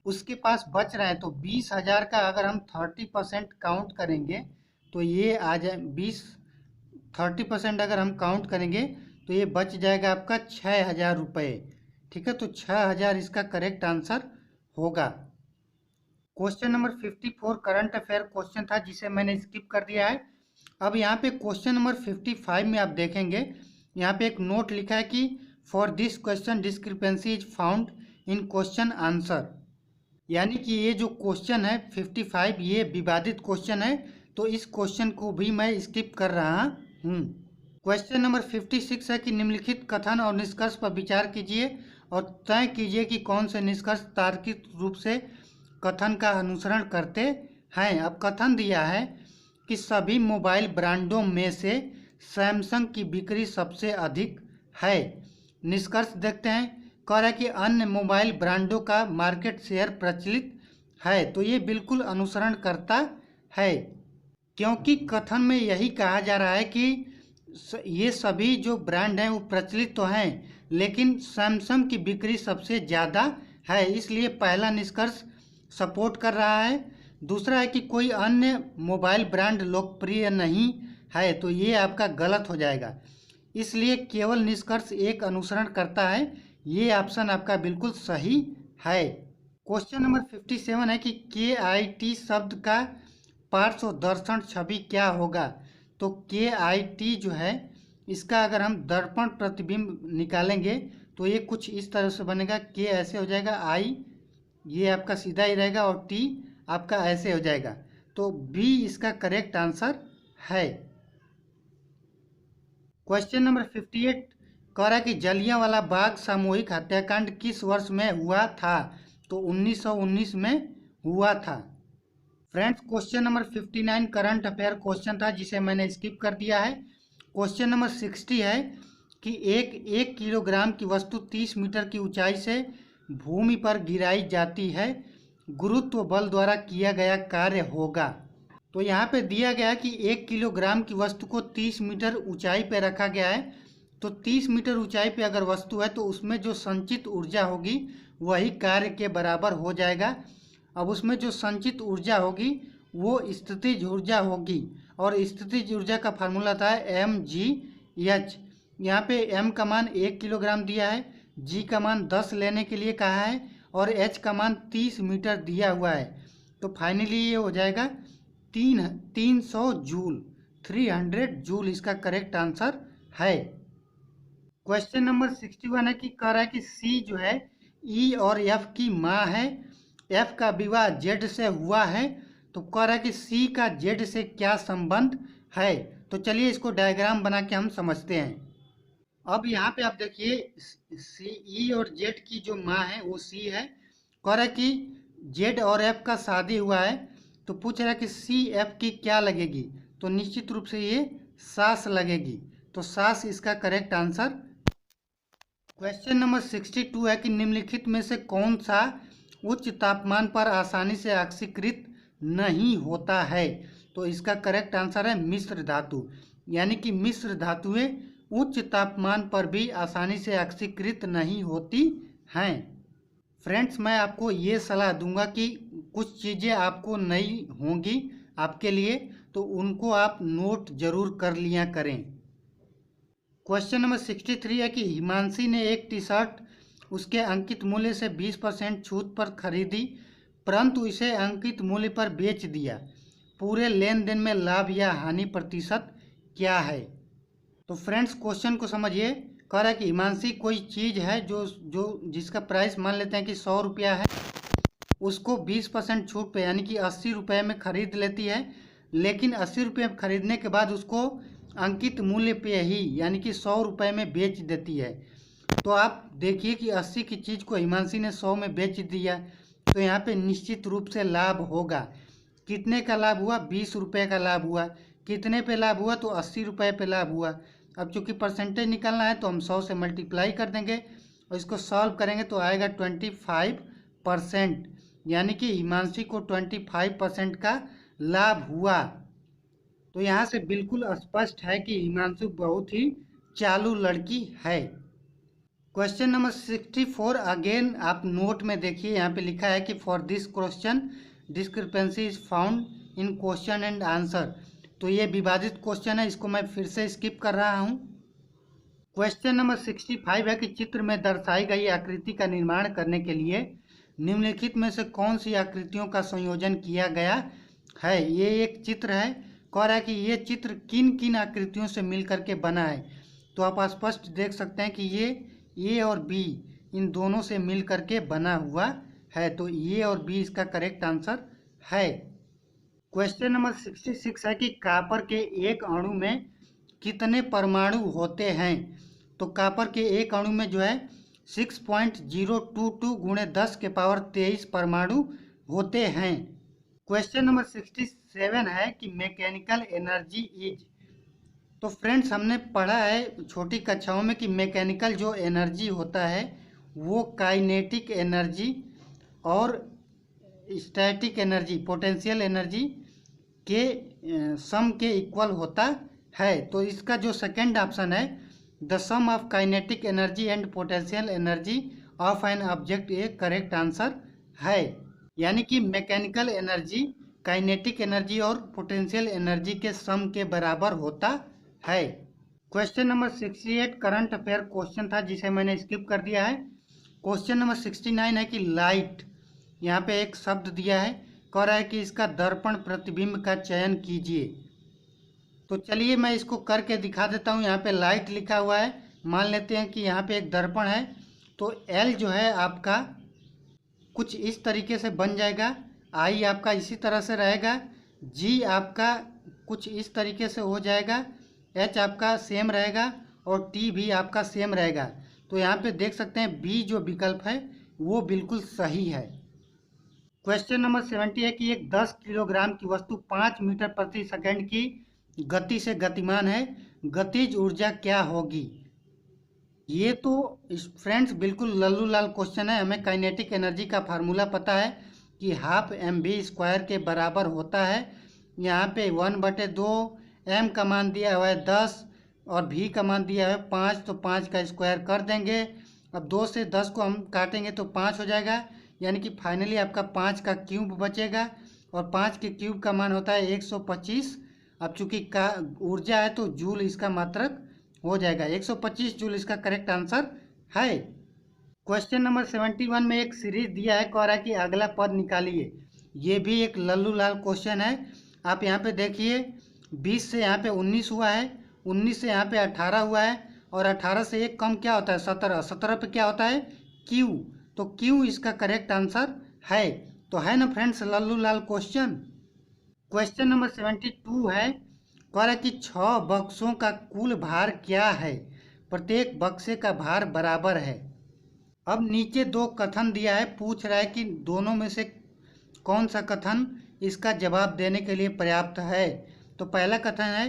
उसके पास बच रहा है तो 20,000 का अगर हम 30% काउंट करेंगे तो ये आ जाए 30% अगर हम काउंट करेंगे तो ये बच जाएगा आपका 6,000 रुपये। ठीक है, तो 6,000 इसका करेक्ट आंसर होगा। Question number 54 current affair question था जिसे मैंने स्किप कर दिया है। अब यहाँ पे क्वेश्चन नंबर 55 में आप देखेंगे, यहाँ पे एक नोट लिखा है कि for this question discrepancy is found in question answer. यानी कि ये जो क्वेश्चन है 55 ये विवादित क्वेश्चन है, तो इस क्वेश्चन को भी मैं स्किप कर रहा हूँ। क्वेश्चन नंबर 56 है कि निम्नलिखित कथन और निष्कर्ष पर विचार कीजिए और तय कीजिए कि कौन से निष्कर्ष तार्किक रूप से कथन का अनुसरण करते हैं। अब कथन दिया है कि सभी मोबाइल ब्रांडों में से सैमसंग की बिक्री सबसे अधिक है। निष्कर्ष देखते हैं। कह रहा है कि अन्य मोबाइल ब्रांडों का मार्केट शेयर प्रचलित है, तो ये बिल्कुल अनुसरण करता है, क्योंकि कथन में यही कहा जा रहा है कि ये सभी जो ब्रांड हैं वो प्रचलित तो हैं, लेकिन सैमसंग की बिक्री सबसे ज़्यादा है, इसलिए पहला निष्कर्ष सपोर्ट कर रहा है। दूसरा है कि कोई अन्य मोबाइल ब्रांड लोकप्रिय नहीं है, तो ये आपका गलत हो जाएगा, इसलिए केवल निष्कर्ष एक अनुसरण करता है, ये ऑप्शन आपका बिल्कुल सही है। क्वेश्चन नंबर 57 है कि KIT शब्द का पार्श्व दर्शन छवि क्या होगा। तो KIT जो है इसका अगर हम दर्पण प्रतिबिंब निकालेंगे तो ये कुछ इस तरह से बनेगा। K ऐसे हो जाएगा, I ये आपका सीधा ही रहेगा और T आपका ऐसे हो जाएगा, तो B इसका करेक्ट आंसर है। क्वेश्चन नंबर 58 कह रहा है कि जलियांवाला बाग सामूहिक हत्याकांड किस वर्ष में हुआ था। तो 1919 में हुआ था। Friends, question number 59 current affair question था, जिसे मैंने स्किप कर दिया है। क्वेश्चन नंबर 60 है कि एक किलोग्राम की वस्तु 30 मीटर की ऊंचाई से भूमि पर गिराई जाती है, गुरुत्व बल द्वारा किया गया कार्य होगा। तो यहाँ पे दिया गया है कि 1 किलोग्राम की वस्तु को 30 मीटर ऊंचाई पे रखा गया है। तो 30 मीटर ऊंचाई पे अगर वस्तु है तो उसमें जो संचित ऊर्जा होगी वही कार्य के बराबर हो जाएगा। अब उसमें जो संचित ऊर्जा होगी वो स्थितिज ऊर्जा होगी, और स्थितिज ऊर्जा का फार्मूला था mgh। यहाँ पे m का मान 1 किलोग्राम दिया है, g का मान 10 लेने के लिए कहा है, और h का मान 30 मीटर दिया हुआ है। तो फाइनली ये हो जाएगा 300 जूल, 300 जूल इसका करेक्ट आंसर है। क्वेश्चन नंबर 61 है कि कह रहा है कि C जो है E और F की माँ है, F का विवाह Z से हुआ है, तो कह रहा है कि C का Z से क्या संबंध है। तो चलिए इसको डायग्राम बना के हम समझते हैं। अब यहाँ पे आप देखिए E और Z की जो माँ है वो C है। कह रहा है कि Z और F का शादी हुआ है, तो पूछ रहा है कि CF की क्या लगेगी। तो निश्चित रूप से ये सास लगेगी, तो सास इसका करेक्ट आंसर। क्वेश्चन नंबर 62 है कि निम्नलिखित में से कौन सा उच्च तापमान पर आसानी से ऑक्सीकृत नहीं होता है। तो इसका करेक्ट आंसर है मिश्र धातु, यानी कि मिश्र धातुएं उच्च तापमान पर भी आसानी से ऑक्सीकृत नहीं होती हैं। फ्रेंड्स, मैं आपको ये सलाह दूंगा कि कुछ चीज़ें आपको नई होंगी आपके लिए, तो उनको आप नोट जरूर कर लिया करें। क्वेश्चन नंबर 63 है कि हिमांशी ने एक टी शर्ट उसके अंकित मूल्य से 20% छूट पर खरीदी, परंतु इसे अंकित मूल्य पर बेच दिया। पूरे लेन देन में लाभ या हानि प्रतिशत क्या है। तो फ्रेंड्स, क्वेश्चन को समझिए। कह रहा है कि हिमांशी कोई चीज़ है जो जिसका प्राइस मान लेते हैं कि 100 रुपया है, उसको 20% छूट पे यानी कि 80 रुपये में खरीद लेती है, लेकिन 80 रुपये खरीदने के बाद उसको अंकित मूल्य पे ही यानी कि 100 रुपये में बेच देती है। तो आप देखिए कि 80 की चीज़ को हिमांशी ने 100 में बेच दिया, तो यहाँ पे निश्चित रूप से लाभ होगा। कितने का लाभ हुआ? 20 रुपये का लाभ हुआ। कितने पे लाभ हुआ? तो 80 रुपये पे लाभ हुआ। अब चूँकि परसेंटेज निकालना है तो हम 100 से मल्टीप्लाई कर देंगे और इसको सॉल्व करेंगे तो आएगा 25%, यानी कि हिमांशी को 25% का लाभ हुआ। तो यहाँ से बिल्कुल स्पष्ट है कि हिमांशु बहुत ही चालू लड़की है। क्वेश्चन नंबर 64 अगेन आप नोट में देखिए, यहाँ पे लिखा है कि for this question discrepancy is found in question and answer. तो ये विवादित क्वेश्चन है, इसको मैं फिर से स्किप कर रहा हूँ। क्वेश्चन नंबर 65 है कि चित्र में दर्शाई गई आकृति का निर्माण करने के लिए निम्नलिखित में से कौन सी आकृतियों का संयोजन किया गया है। ये एक चित्र है। कह रहा है कि ये चित्र किन किन आकृतियों से मिलकर के बना है। तो आप स्पष्ट देख सकते हैं कि ये ए और बी इन दोनों से मिल करके बना हुआ है, तो ए और बी इसका करेक्ट आंसर है। क्वेश्चन नंबर 66 है कि कॉपर के एक अणु में कितने परमाणु होते हैं। तो कॉपर के एक अणु में जो है 6.022 गुणे 10 के पावर 23 परमाणु होते हैं। क्वेश्चन नंबर 67 है कि मैकेनिकल एनर्जी इज। तो फ्रेंड्स, हमने पढ़ा है छोटी कक्षाओं में कि मैकेनिकल जो एनर्जी होता है वो काइनेटिक एनर्जी और स्टैटिक एनर्जी पोटेंशियल एनर्जी के सम के इक्वल होता है। तो इसका जो सेकंड ऑप्शन है the sum of kinetic energy and potential energy of an object ये करेक्ट आंसर है। यानी कि मैकेनिकल एनर्जी काइनेटिक एनर्जी और पोटेंशियल एनर्जी के सम के बराबर होता है। Question number 68 current affair question था जिसे मैंने स्किप कर दिया है। क्वेश्चन नंबर 69 है कि लाइट, यहाँ पे एक शब्द दिया है, कह रहा है कि इसका दर्पण प्रतिबिंब का चयन कीजिए। तो चलिए मैं इसको करके दिखा देता हूँ। यहाँ पे लाइट लिखा हुआ है, मान लेते हैं कि यहाँ पे एक दर्पण है, तो एल जो है आपका कुछ इस तरीके से बन जाएगा, आई आपका इसी तरह से रहेगा, जी आपका कुछ इस तरीके से हो जाएगा, एच आपका सेम रहेगा और टी भी आपका सेम रहेगा। तो यहाँ पे देख सकते हैं बी जो विकल्प है वो बिल्कुल सही है। क्वेश्चन नंबर 70 है कि एक 10 किलोग्राम की वस्तु 5 मीटर प्रति सेकंड की गति से गतिमान है, गतिज ऊर्जा क्या होगी? ये तो फ्रेंड्स बिल्कुल लल्लू लाल क्वेश्चन है। हमें काइनेटिक एनर्जी का फार्मूला पता है कि हाफ mv² के बराबर होता है। यहाँ पे 1/2 m का मान दिया हुआ है 10 और v का मान दिया है 5, तो 5 का स्क्वायर कर देंगे। अब 2 से 10 को हम काटेंगे तो 5 हो जाएगा, यानी कि फाइनली आपका 5 का क्यूब बचेगा और 5 के क्यूब का मान होता है 125। अब चूंकि का ऊर्जा है तो जूल इसका मात्रक हो जाएगा, 125 जूल इसका करेक्ट आंसर है। क्वेश्चन नंबर 71 में एक सीरीज दिया है, कह रहा है कि अगला पद निकालिए। ये भी एक लल्लू लाल क्वेश्चन है। आप यहाँ पे देखिए 20 से यहाँ पे 19 हुआ है, 19 से यहाँ पे 18 हुआ है और 18 से एक कम क्या होता है 17, 17 पे क्या होता है Q, तो Q इसका करेक्ट आंसर है। तो है ना फ्रेंड्स लल्लू लाल क्वेश्चन। क्वेश्चन नंबर 72 है, कह रहा है कि 6 बक्सों का कुल भार क्या है? प्रत्येक बक्से का भार बराबर है। अब नीचे 2 कथन दिया है, पूछ रहा है कि दोनों में से कौन सा कथन इसका जवाब देने के लिए पर्याप्त है। तो पहला कथन है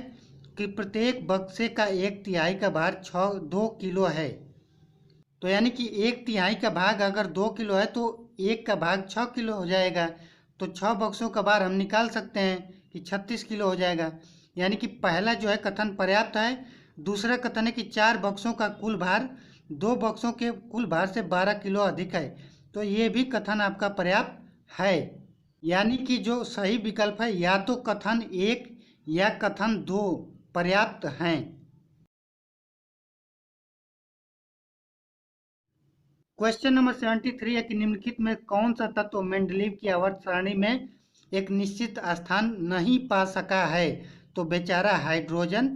कि प्रत्येक बक्से का 1/3 का भार 2 किलो है। तो यानी कि 1/3 का भाग अगर 2 किलो है तो 1 का भाग 6 किलो हो जाएगा। तो 6 बक्सों का भार हम निकाल सकते हैं कि 36 किलो हो जाएगा। यानी कि पहला जो है कथन पर्याप्त है। दूसरा कथन है कि 4 बक्सों का कुल भार 2 बक्सों के कुल भार से 12 किलो अधिक है। तो ये भी कथन आपका पर्याप्त है। यानी कि जो सही विकल्प है या तो कथन 1 या कथन 2 पर्याप्त हैं। क्वेश्चन नंबर 73 है कि निम्नलिखित में कौन सा तत्व मेंडलीव की आवर्त सारणी में एक निश्चित स्थान नहीं पा सका है? तो बेचारा हाइड्रोजन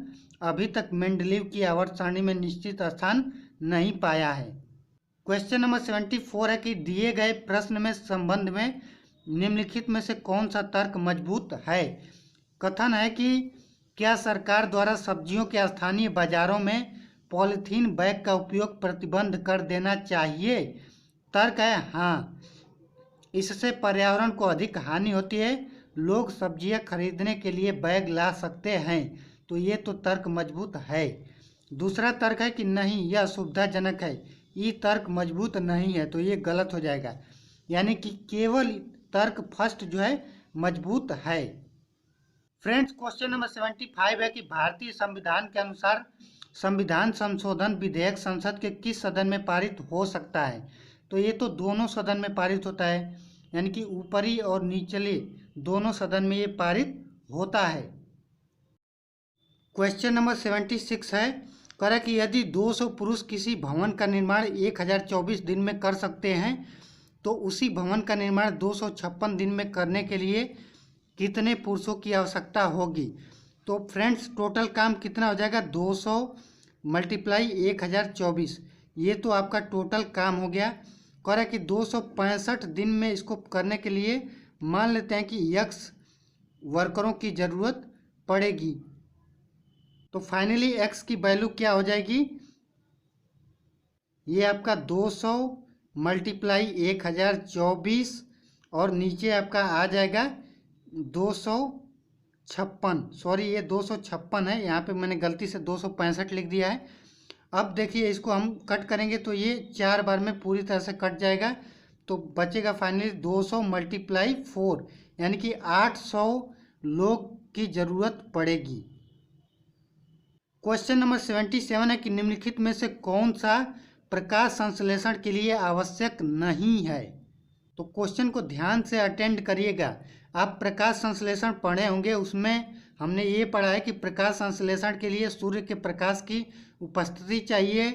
अभी तक मेंडलीव की आवर्त सारणी में निश्चित स्थान नहीं पाया है। क्वेश्चन नंबर 74 है कि दिए गए प्रश्न में संबंध में निम्नलिखित में से कौन सा तर्क मजबूत है? कथन है कि क्या सरकार द्वारा सब्जियों के स्थानीय बाजारों में पॉलीथीन बैग का उपयोग प्रतिबंध कर देना चाहिए? तर्क है हाँ, इससे पर्यावरण को अधिक हानि होती है, लोग सब्जियां खरीदने के लिए बैग ला सकते हैं। तो ये तो तर्क मजबूत है। दूसरा तर्क है कि नहीं यह सुविधाजनक है, ये तर्क मजबूत नहीं है, तो ये गलत हो जाएगा। यानी कि केवल तर्क फर्स्ट जो है मजबूत है। फ्रेंड्स क्वेश्चन नंबर 75 है कि भारतीय संविधान के अनुसार संविधान संशोधन विधेयक संसद के किस सदन में पारित हो सकता है? तो ये तो दोनों सदन में पारित होता है, यानी कि ऊपरी और निचले दोनों सदन में ये पारित होता है। क्वेश्चन नंबर 76 है, कह रहा है कि यदि 200 पुरुष किसी भवन का निर्माण 1024 दिन में कर सकते हैं तो उसी भवन का निर्माण 256 दिन में करने के लिए कितने पुरुषों की आवश्यकता होगी? तो फ्रेंड्स टोटल काम कितना हो जाएगा 200 × 1024, ये तो आपका टोटल काम हो गया। कह रहा है कि 265 दिन में इसको करने के लिए मान लेते हैं कि x वर्करों की ज़रूरत पड़ेगी। तो फाइनली x की वैल्यू क्या हो जाएगी? ये आपका 200 × 1024 और नीचे आपका आ जाएगा 256, सॉरी ये 256 है, यहाँ पे मैंने गलती से 265 लिख दिया है। अब देखिए इसको हम कट करेंगे तो ये 4 बार में पूरी तरह से कट जाएगा। तो बचेगा फाइनली 200 मल्टीप्लाई 4, यानी कि 800 लोग की ज़रूरत पड़ेगी। क्वेश्चन नंबर 77 है कि निम्नलिखित में से कौन सा प्रकाश संश्लेषण के लिए आवश्यक नहीं है। तो क्वेश्चन को ध्यान से अटेंड करिएगा। आप प्रकाश संश्लेषण पढ़े होंगे, उसमें हमने ये पढ़ा है कि प्रकाश संश्लेषण के लिए सूर्य के प्रकाश की उपस्थिति चाहिए,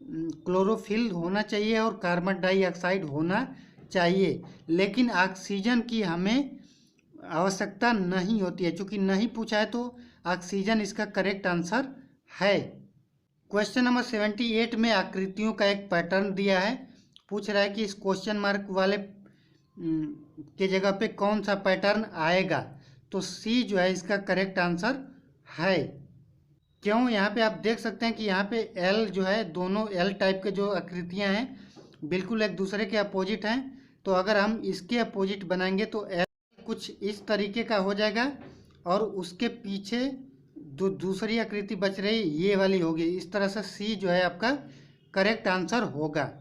क्लोरोफिल होना चाहिए और कार्बन डाइऑक्साइड होना चाहिए, लेकिन ऑक्सीजन की हमें आवश्यकता नहीं होती है। चूँकि नहीं पूछा है तो ऑक्सीजन इसका करेक्ट आंसर है। क्वेश्चन नंबर 78 में आकृतियों का एक पैटर्न दिया है। पूछ रहा है कि इस क्वेश्चन मार्क वाले के जगह पे कौन सा पैटर्न आएगा। तो सी जो है इसका करेक्ट आंसर है। क्यों, यहाँ पे आप देख सकते हैं कि यहाँ पे एल जो है, दोनों एल टाइप के जो आकृतियाँ हैं बिल्कुल एक दूसरे के अपोजिट हैं। तो अगर हम इसके अपोजिट बनाएंगे तो एल कुछ इस तरीके का हो जाएगा और उसके पीछे दूसरी आकृति बच रही ये वाली होगी। इस तरह से सी जो है आपका करेक्ट आंसर होगा।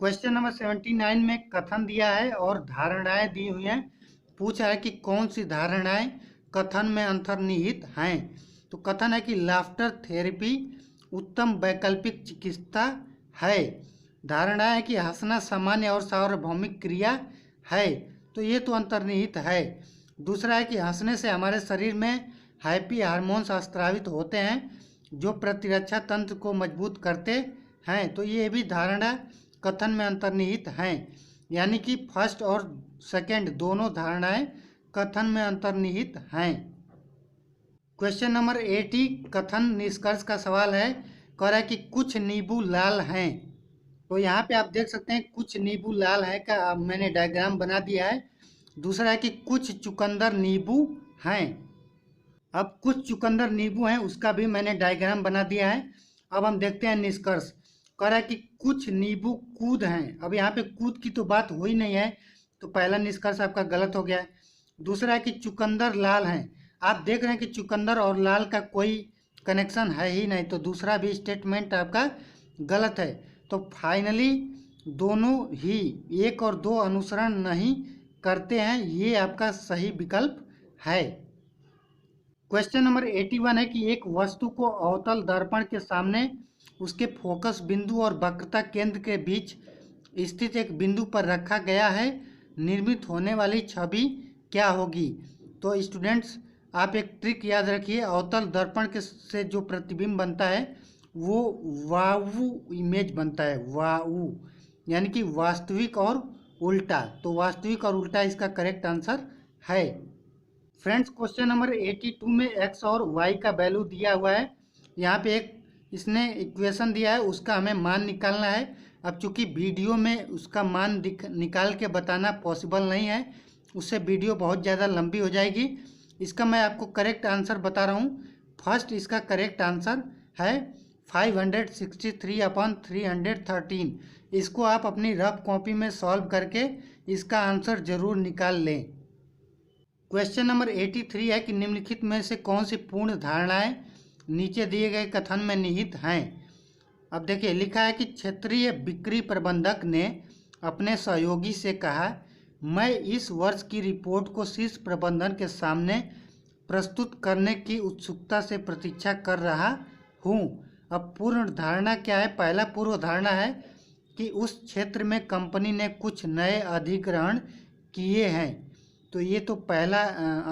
क्वेश्चन नंबर 79 में कथन दिया है और धारणाएं दी हुई हैं। पूछ रहा है कि कौन सी धारणाएं कथन में अंतर्निहित हैं। तो कथन है कि लाफ्टर थेरेपी उत्तम वैकल्पिक चिकित्सा है। धारणा है कि हंसना सामान्य और सार्वभौमिक क्रिया है। तो ये तो अंतर्निहित है। दूसरा है कि हंसने से हमारे शरीर में हैप्पी हार्मोन्स स्रावित होते हैं जो प्रतिरक्षा तंत्र को मजबूत करते हैं। तो ये भी धारणा कथन में अंतर्निहित हैं, यानी कि फर्स्ट और सेकंड दोनों धारणाएं कथन में अंतर्निहित हैं। क्वेश्चन नंबर 80 कथन निष्कर्ष का सवाल है। कह रहा है कि कुछ नींबू लाल हैं। तो यहाँ पे आप देख सकते हैं कुछ नींबू लाल है का मैंने डायग्राम बना दिया है। दूसरा है कि कुछ चुकंदर नींबू हैं। अब कुछ चुकंदर नींबू हैं उसका भी मैंने डायग्राम बना दिया है। अब हम देखते हैं निष्कर्ष। कह रहा है कि कुछ नींबू कूद हैं। अब यहाँ पे कूद की तो बात हुई नहीं है, तो पहला निष्कर्ष आपका गलत हो गया है। दूसरा है कि चुकंदर लाल हैं। आप देख रहे हैं कि चुकंदर और लाल का कोई कनेक्शन है ही नहीं, तो दूसरा भी स्टेटमेंट आपका गलत है। तो फाइनली दोनों ही 1 और 2 अनुसरण नहीं करते हैं, ये आपका सही विकल्प है। क्वेश्चन नंबर 81 है कि एक वस्तु को अवतल दर्पण के सामने उसके फोकस बिंदु और वक्रता केंद्र के बीच स्थित एक बिंदु पर रखा गया है। निर्मित होने वाली छवि क्या होगी। तो स्टूडेंट्स आप एक ट्रिक याद रखिए, अवतल दर्पण के से जो प्रतिबिंब बनता है वो वायु इमेज बनता है। वायु यानी कि वास्तविक और उल्टा। तो वास्तविक और उल्टा इसका करेक्ट आंसर है। फ्रेंड्स क्वेश्चन नंबर 82 में एक्स और वाई का वैल्यू दिया हुआ है। यहाँ पे एक इसने इक्वेशन दिया है, उसका हमें मान निकालना है। अब चूंकि वीडियो में उसका मान निकाल के बताना पॉसिबल नहीं है, उससे वीडियो बहुत ज़्यादा लंबी हो जाएगी। इसका मैं आपको करेक्ट आंसर बता रहा हूँ। फर्स्ट इसका करेक्ट आंसर है 563/313। इसको आप अपनी रफ कॉपी में सॉल्व करके इसका आंसर ज़रूर निकाल लें। क्वेश्चन नंबर 83 है कि निम्नलिखित में से कौन सी पूर्ण धारणाएं नीचे दिए गए कथन में निहित हैं। अब देखिए लिखा है कि क्षेत्रीय बिक्री प्रबंधक ने अपने सहयोगी से कहा, मैं इस वर्ष की रिपोर्ट को शीर्ष प्रबंधन के सामने प्रस्तुत करने की उत्सुकता से प्रतीक्षा कर रहा हूँ। अब पूर्ण धारणा क्या है। पहला पूर्व धारणा है कि उस क्षेत्र में कंपनी ने कुछ नए अधिग्रहण किए हैं। तो ये तो पहला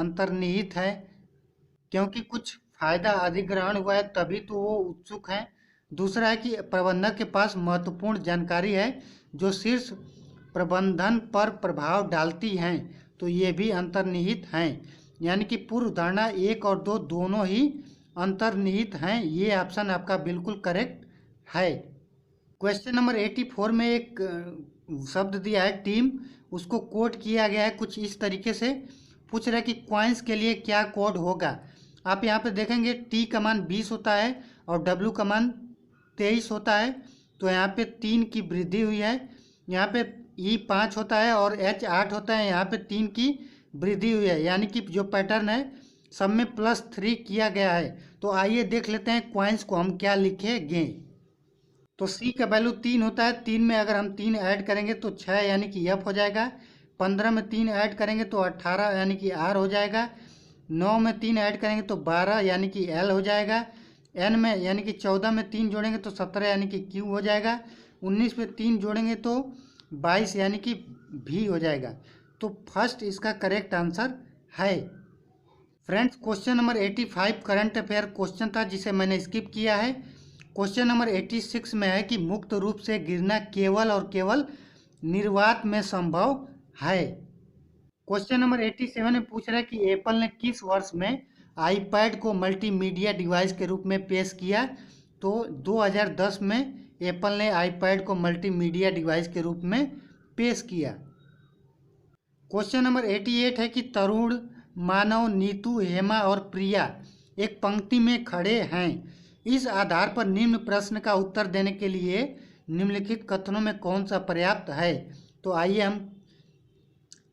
अंतर्निहित है, क्योंकि कुछ फायदा अधिग्रहण हुआ है तभी तो वो उत्सुक हैं। दूसरा है कि प्रबंधक के पास महत्वपूर्ण जानकारी है जो शीर्ष प्रबंधन पर प्रभाव डालती हैं। तो ये भी अंतर्निहित हैं, यानी कि पूर्व धारणा 1 और 2 दोनों ही अंतर्निहित हैं। ये ऑप्शन आपका बिल्कुल करेक्ट है। क्वेश्चन नंबर 84 में एक शब्द दिया है टीम, उसको कोड किया गया है कुछ इस तरीके से। पूछ रहा है कि कॉइन्स के लिए क्या कोड होगा। आप यहाँ पे देखेंगे टी का मान 20 होता है और डब्ल्यू का मान 23 होता है। तो यहाँ पे 3 की वृद्धि हुई है। यहाँ पे ई 5 होता है और एच 8 होता है। यहाँ पे 3 की वृद्धि हुई है, यानी कि जो पैटर्न है सब में +3 किया गया है। तो आइए देख लेते हैं कॉइन्स को हम क्या लिखेंगे। तो सी का वैल्यू 3 होता है। 3 में अगर हम 3 ऐड करेंगे तो 6 यानी कि एफ हो जाएगा। 15 में 3 ऐड करेंगे तो 18 यानी कि आर हो जाएगा। 9 में 3 ऐड करेंगे तो 12 यानी कि एल हो जाएगा। एन में यानी कि 14 में 3 जोड़ेंगे तो 17 यानी कि क्यू हो जाएगा। 19 में 3 जोड़ेंगे तो 22 यानी कि भी हो जाएगा। तो फर्स्ट इसका करेक्ट आंसर है। Friends, question number 85 current affair question था जिसे मैंने स्किप किया है। क्वेश्चन नंबर 86 में है कि मुक्त रूप से गिरना केवल और केवल निर्वात में संभव है। क्वेश्चन नंबर 87 में पूछ रहा है कि एप्पल ने किस वर्ष में आईपैड को मल्टीमीडिया डिवाइस के रूप में पेश किया। तो 2010 में एप्पल ने आईपैड को मल्टीमीडिया डिवाइस के रूप में पेश किया। क्वेश्चन नंबर 88 है कि तरुण, मानव, नीतू, हेमा और प्रिया एक पंक्ति में खड़े हैं। इस आधार पर निम्न प्रश्न का उत्तर देने के लिए निम्नलिखित कथनों में कौन सा पर्याप्त है। तो आइए हम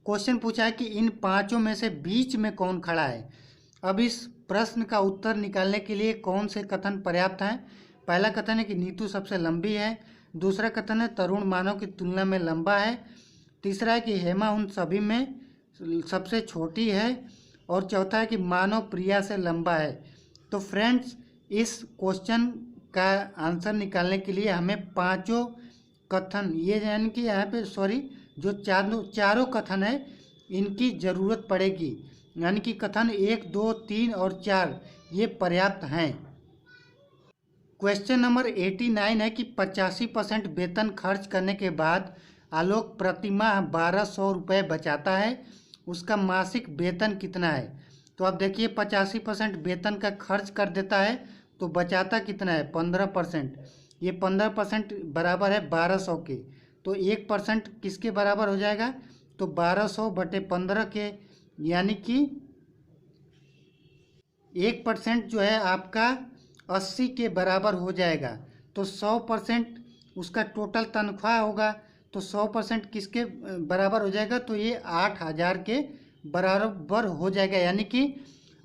क्वेश्चन पूछा है कि इन पांचों में से बीच में कौन खड़ा है। अब इस प्रश्न का उत्तर निकालने के लिए कौन से कथन पर्याप्त हैं। पहला कथन है कि नीतू सबसे लंबी है। दूसरा कथन है तरुण मानव की तुलना में लंबा है। तीसरा है कि हेमा उन सभी में सबसे छोटी है। और चौथा है कि मानव प्रिया से लंबा है। तो फ्रेंड्स, इस क्वेश्चन का आंसर निकालने के लिए हमें पांचों कथन, ये यानी कि यहाँ पे जो चारों कथन है इनकी ज़रूरत पड़ेगी। यानी कि कथन 1, 2, 3 और 4 ये पर्याप्त हैं। क्वेश्चन नंबर 89 है कि 85% वेतन खर्च करने के बाद आलोक प्रतिमाह 1200 रुपये बचाता है। उसका मासिक वेतन कितना है। तो अब देखिए 85% वेतन का खर्च कर देता है तो बचाता कितना है 15%। ये 15% बराबर है 1200 के। तो 1% किसके बराबर हो जाएगा। तो 1200 बटे 15 के, यानी कि 1% जो है आपका 80 के बराबर हो जाएगा। तो 100% उसका टोटल तनख्वाह होगा। तो 100% किसके बराबर हो जाएगा। तो ये 8000 के बराबर हो जाएगा। यानी कि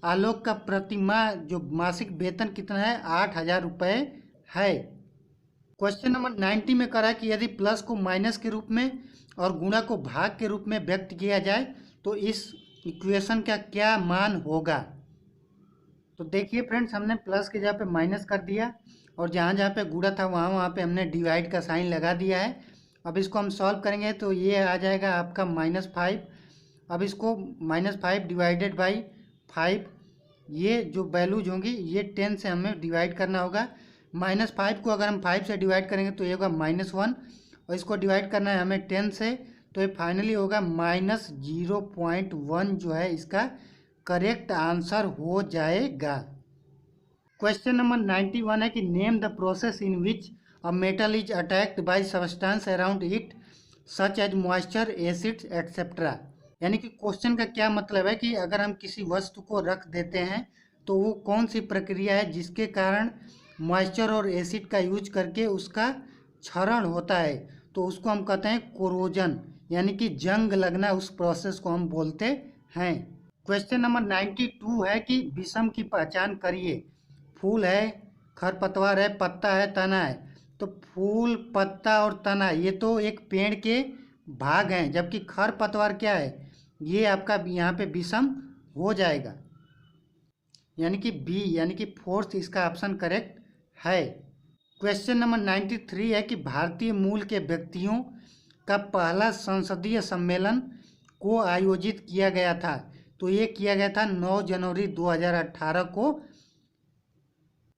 आलोक का प्रतिमाह जो मासिक वेतन कितना है 8000 रुपये है। क्वेश्चन नंबर 90 में करा कि यदि प्लस को माइनस के रूप में और गुणा को भाग के रूप में व्यक्त किया जाए तो इस इक्वेशन का क्या मान होगा। तो देखिए फ्रेंड्स, हमने प्लस के जगह पे माइनस कर दिया और जहाँ जहाँ पे गुणा था वहाँ पे हमने डिवाइड का साइन लगा दिया है। अब इसको हम सॉल्व करेंगे तो ये आ जाएगा आपका -5। अब इसको -5 डिवाइडेड बाई 5, ये जो वैल्यूज होंगी ये 10 से हमें डिवाइड करना होगा। -5 को अगर हम 5 से डिवाइड करेंगे तो ये होगा -1 और इसको डिवाइड करना है हमें 10 से, तो ये फाइनली होगा -0.1 जो है इसका करेक्ट आंसर हो जाएगा। क्वेश्चन नंबर 91 है कि name the process in which a metal is attacked by substance around it such as moisture, acids etcetera. यानी कि क्वेश्चन का क्या मतलब है कि अगर हम किसी वस्तु को रख देते हैं तो वो कौन सी प्रक्रिया है जिसके कारण मॉइस्चर और एसिड का यूज करके उसका क्षरण होता है। तो उसको हम कहते हैं कोरोजन, यानी कि जंग लगना, उस प्रोसेस को हम बोलते हैं। क्वेश्चन नंबर 92 है कि विषम की पहचान करिए। फूल है, खरपतवार है, पत्ता है, तना है। तो फूल, पत्ता और तना ये तो एक पेड़ के भाग हैं, जबकि खरपतवार क्या है, ये आपका यहाँ पे विषम हो जाएगा। यानी कि बी, यानी कि फोर्थ इसका ऑप्शन करेक्ट है। क्वेश्चन नंबर 93 है कि भारतीय मूल के व्यक्तियों का पहला संसदीय सम्मेलन को आयोजित किया गया था। तो ये किया गया था 9 जनवरी 2018 को।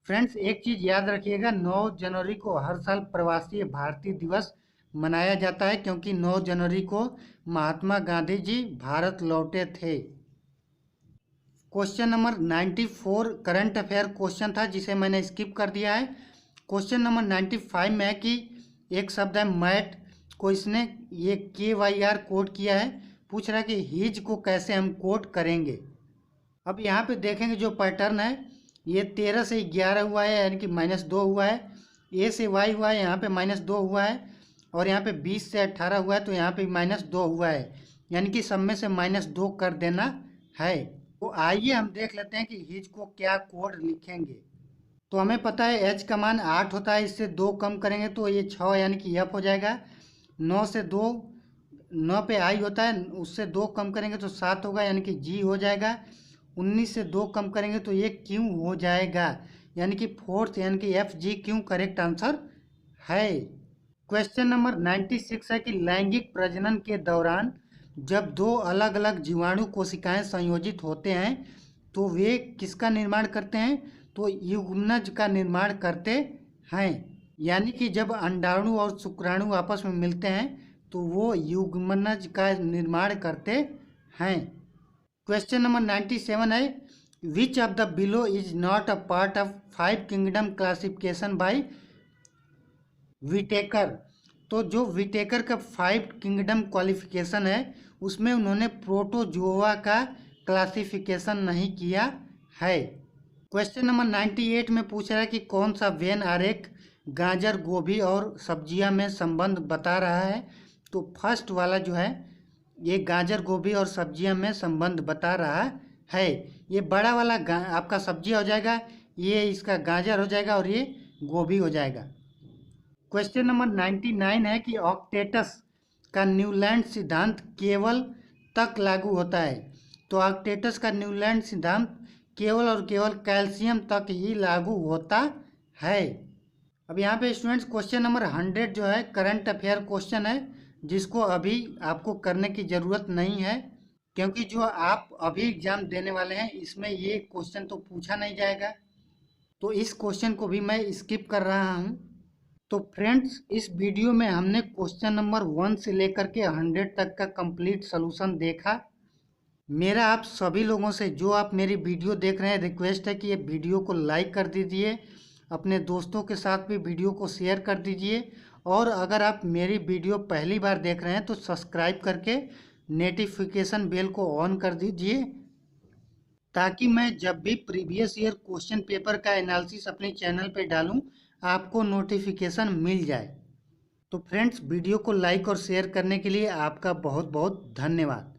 फ्रेंड्स, एक चीज़ याद रखिएगा, 9 जनवरी को हर साल प्रवासी भारतीय दिवस मनाया जाता है क्योंकि 9 जनवरी को महात्मा गांधी जी भारत लौटे थे। Question number 94 current affair question था जिसे मैंने स्किप कर दिया है। क्वेश्चन नंबर 95 में है कि एक शब्द है मैट को इसने ये KYR कोड किया है। पूछ रहा है कि हिज को कैसे हम कोड करेंगे। अब यहाँ पे देखेंगे जो पैटर्न है, ये 13 से 11 हुआ है यानी कि -2 हुआ है। A से Y हुआ है, यहाँ पे -2 हुआ है। और यहाँ पे 20 से 18 हुआ है तो यहाँ पे -2 हुआ है, यानी कि सब में से -2 कर देना है। तो आइए हम देख लेते हैं कि हिज को क्या कोड लिखेंगे। तो हमें पता है एच का मान 8 होता है, इससे 2 कम करेंगे तो ये 6 यानी कि एफ हो जाएगा। 9 से 2, 9 पे आई होता है, उससे 2 कम करेंगे तो 7 होगा यानी कि जी हो जाएगा। 19 से 2 कम करेंगे तो ये क्यों हो जाएगा, यानी कि फोर्थ यानी कि एफ जी क्यों करेक्ट आंसर है। क्वेश्चन नंबर 96 है कि लैंगिक प्रजनन के दौरान जब दो अलग अलग जीवाणु कोशिकाएं संयोजित होते हैं तो वे किसका निर्माण करते हैं, तो युग्मनज का निर्माण करते हैं। यानी कि जब अंडाणु और शुक्राणु आपस में मिलते हैं तो वो युग्मनज का निर्माण करते हैं। क्वेश्चन नंबर 97 है which of the below is not a part of 5 kingdom classification by Whittaker. तो जो विटेकर का 5 किंगडम क्वालिफिकेशन है उसमें उन्होंने प्रोटोजोआ का क्लासिफिकेशन नहीं किया है। क्वेश्चन नंबर 98 में पूछ रहा है कि कौन सा वेन आरेख गाजर गोभी और सब्जियां में संबंध बता रहा है। तो फर्स्ट वाला जो है ये गाजर गोभी और सब्जियां में संबंध बता रहा है। ये बड़ा वाला आपका सब्जियां हो जाएगा, ये इसका गाजर हो जाएगा और ये गोभी हो जाएगा। क्वेश्चन नंबर 99 है कि ऑक्टेटस का न्यूलैंड सिद्धांत केवल तक लागू होता है। तो ऑक्टेटस का न्यूलैंड सिद्धांत केवल और केवल कैल्शियम तक ही लागू होता है। अब यहाँ पे स्टूडेंट्स क्वेश्चन नंबर 100 जो है करंट अफेयर क्वेश्चन है, जिसको अभी आपको करने की ज़रूरत नहीं है क्योंकि जो आप अभी एग्जाम देने वाले हैं इसमें ये क्वेश्चन तो पूछा नहीं जाएगा, तो इस क्वेश्चन को भी मैं स्किप कर रहा हूँ। तो फ्रेंड्स इस वीडियो में हमने क्वेश्चन नंबर 1 से लेकर के 100 तक का कंप्लीट सॉल्यूशन देखा। मेरा आप सभी लोगों से, जो आप मेरी वीडियो देख रहे हैं, रिक्वेस्ट है कि ये वीडियो को लाइक कर दीजिए, अपने दोस्तों के साथ भी वीडियो को शेयर कर दीजिए, और अगर आप मेरी वीडियो पहली बार देख रहे हैं तो सब्सक्राइब करके नोटिफिकेशन बेल को ऑन कर दीजिए ताकि मैं जब भी प्रीवियस ईयर क्वेश्चन पेपर का एनालिसिस अपने चैनल पे डालूं आपको नोटिफिकेशन मिल जाए। तो फ्रेंड्स वीडियो को लाइक और शेयर करने के लिए आपका बहुत बहुत धन्यवाद।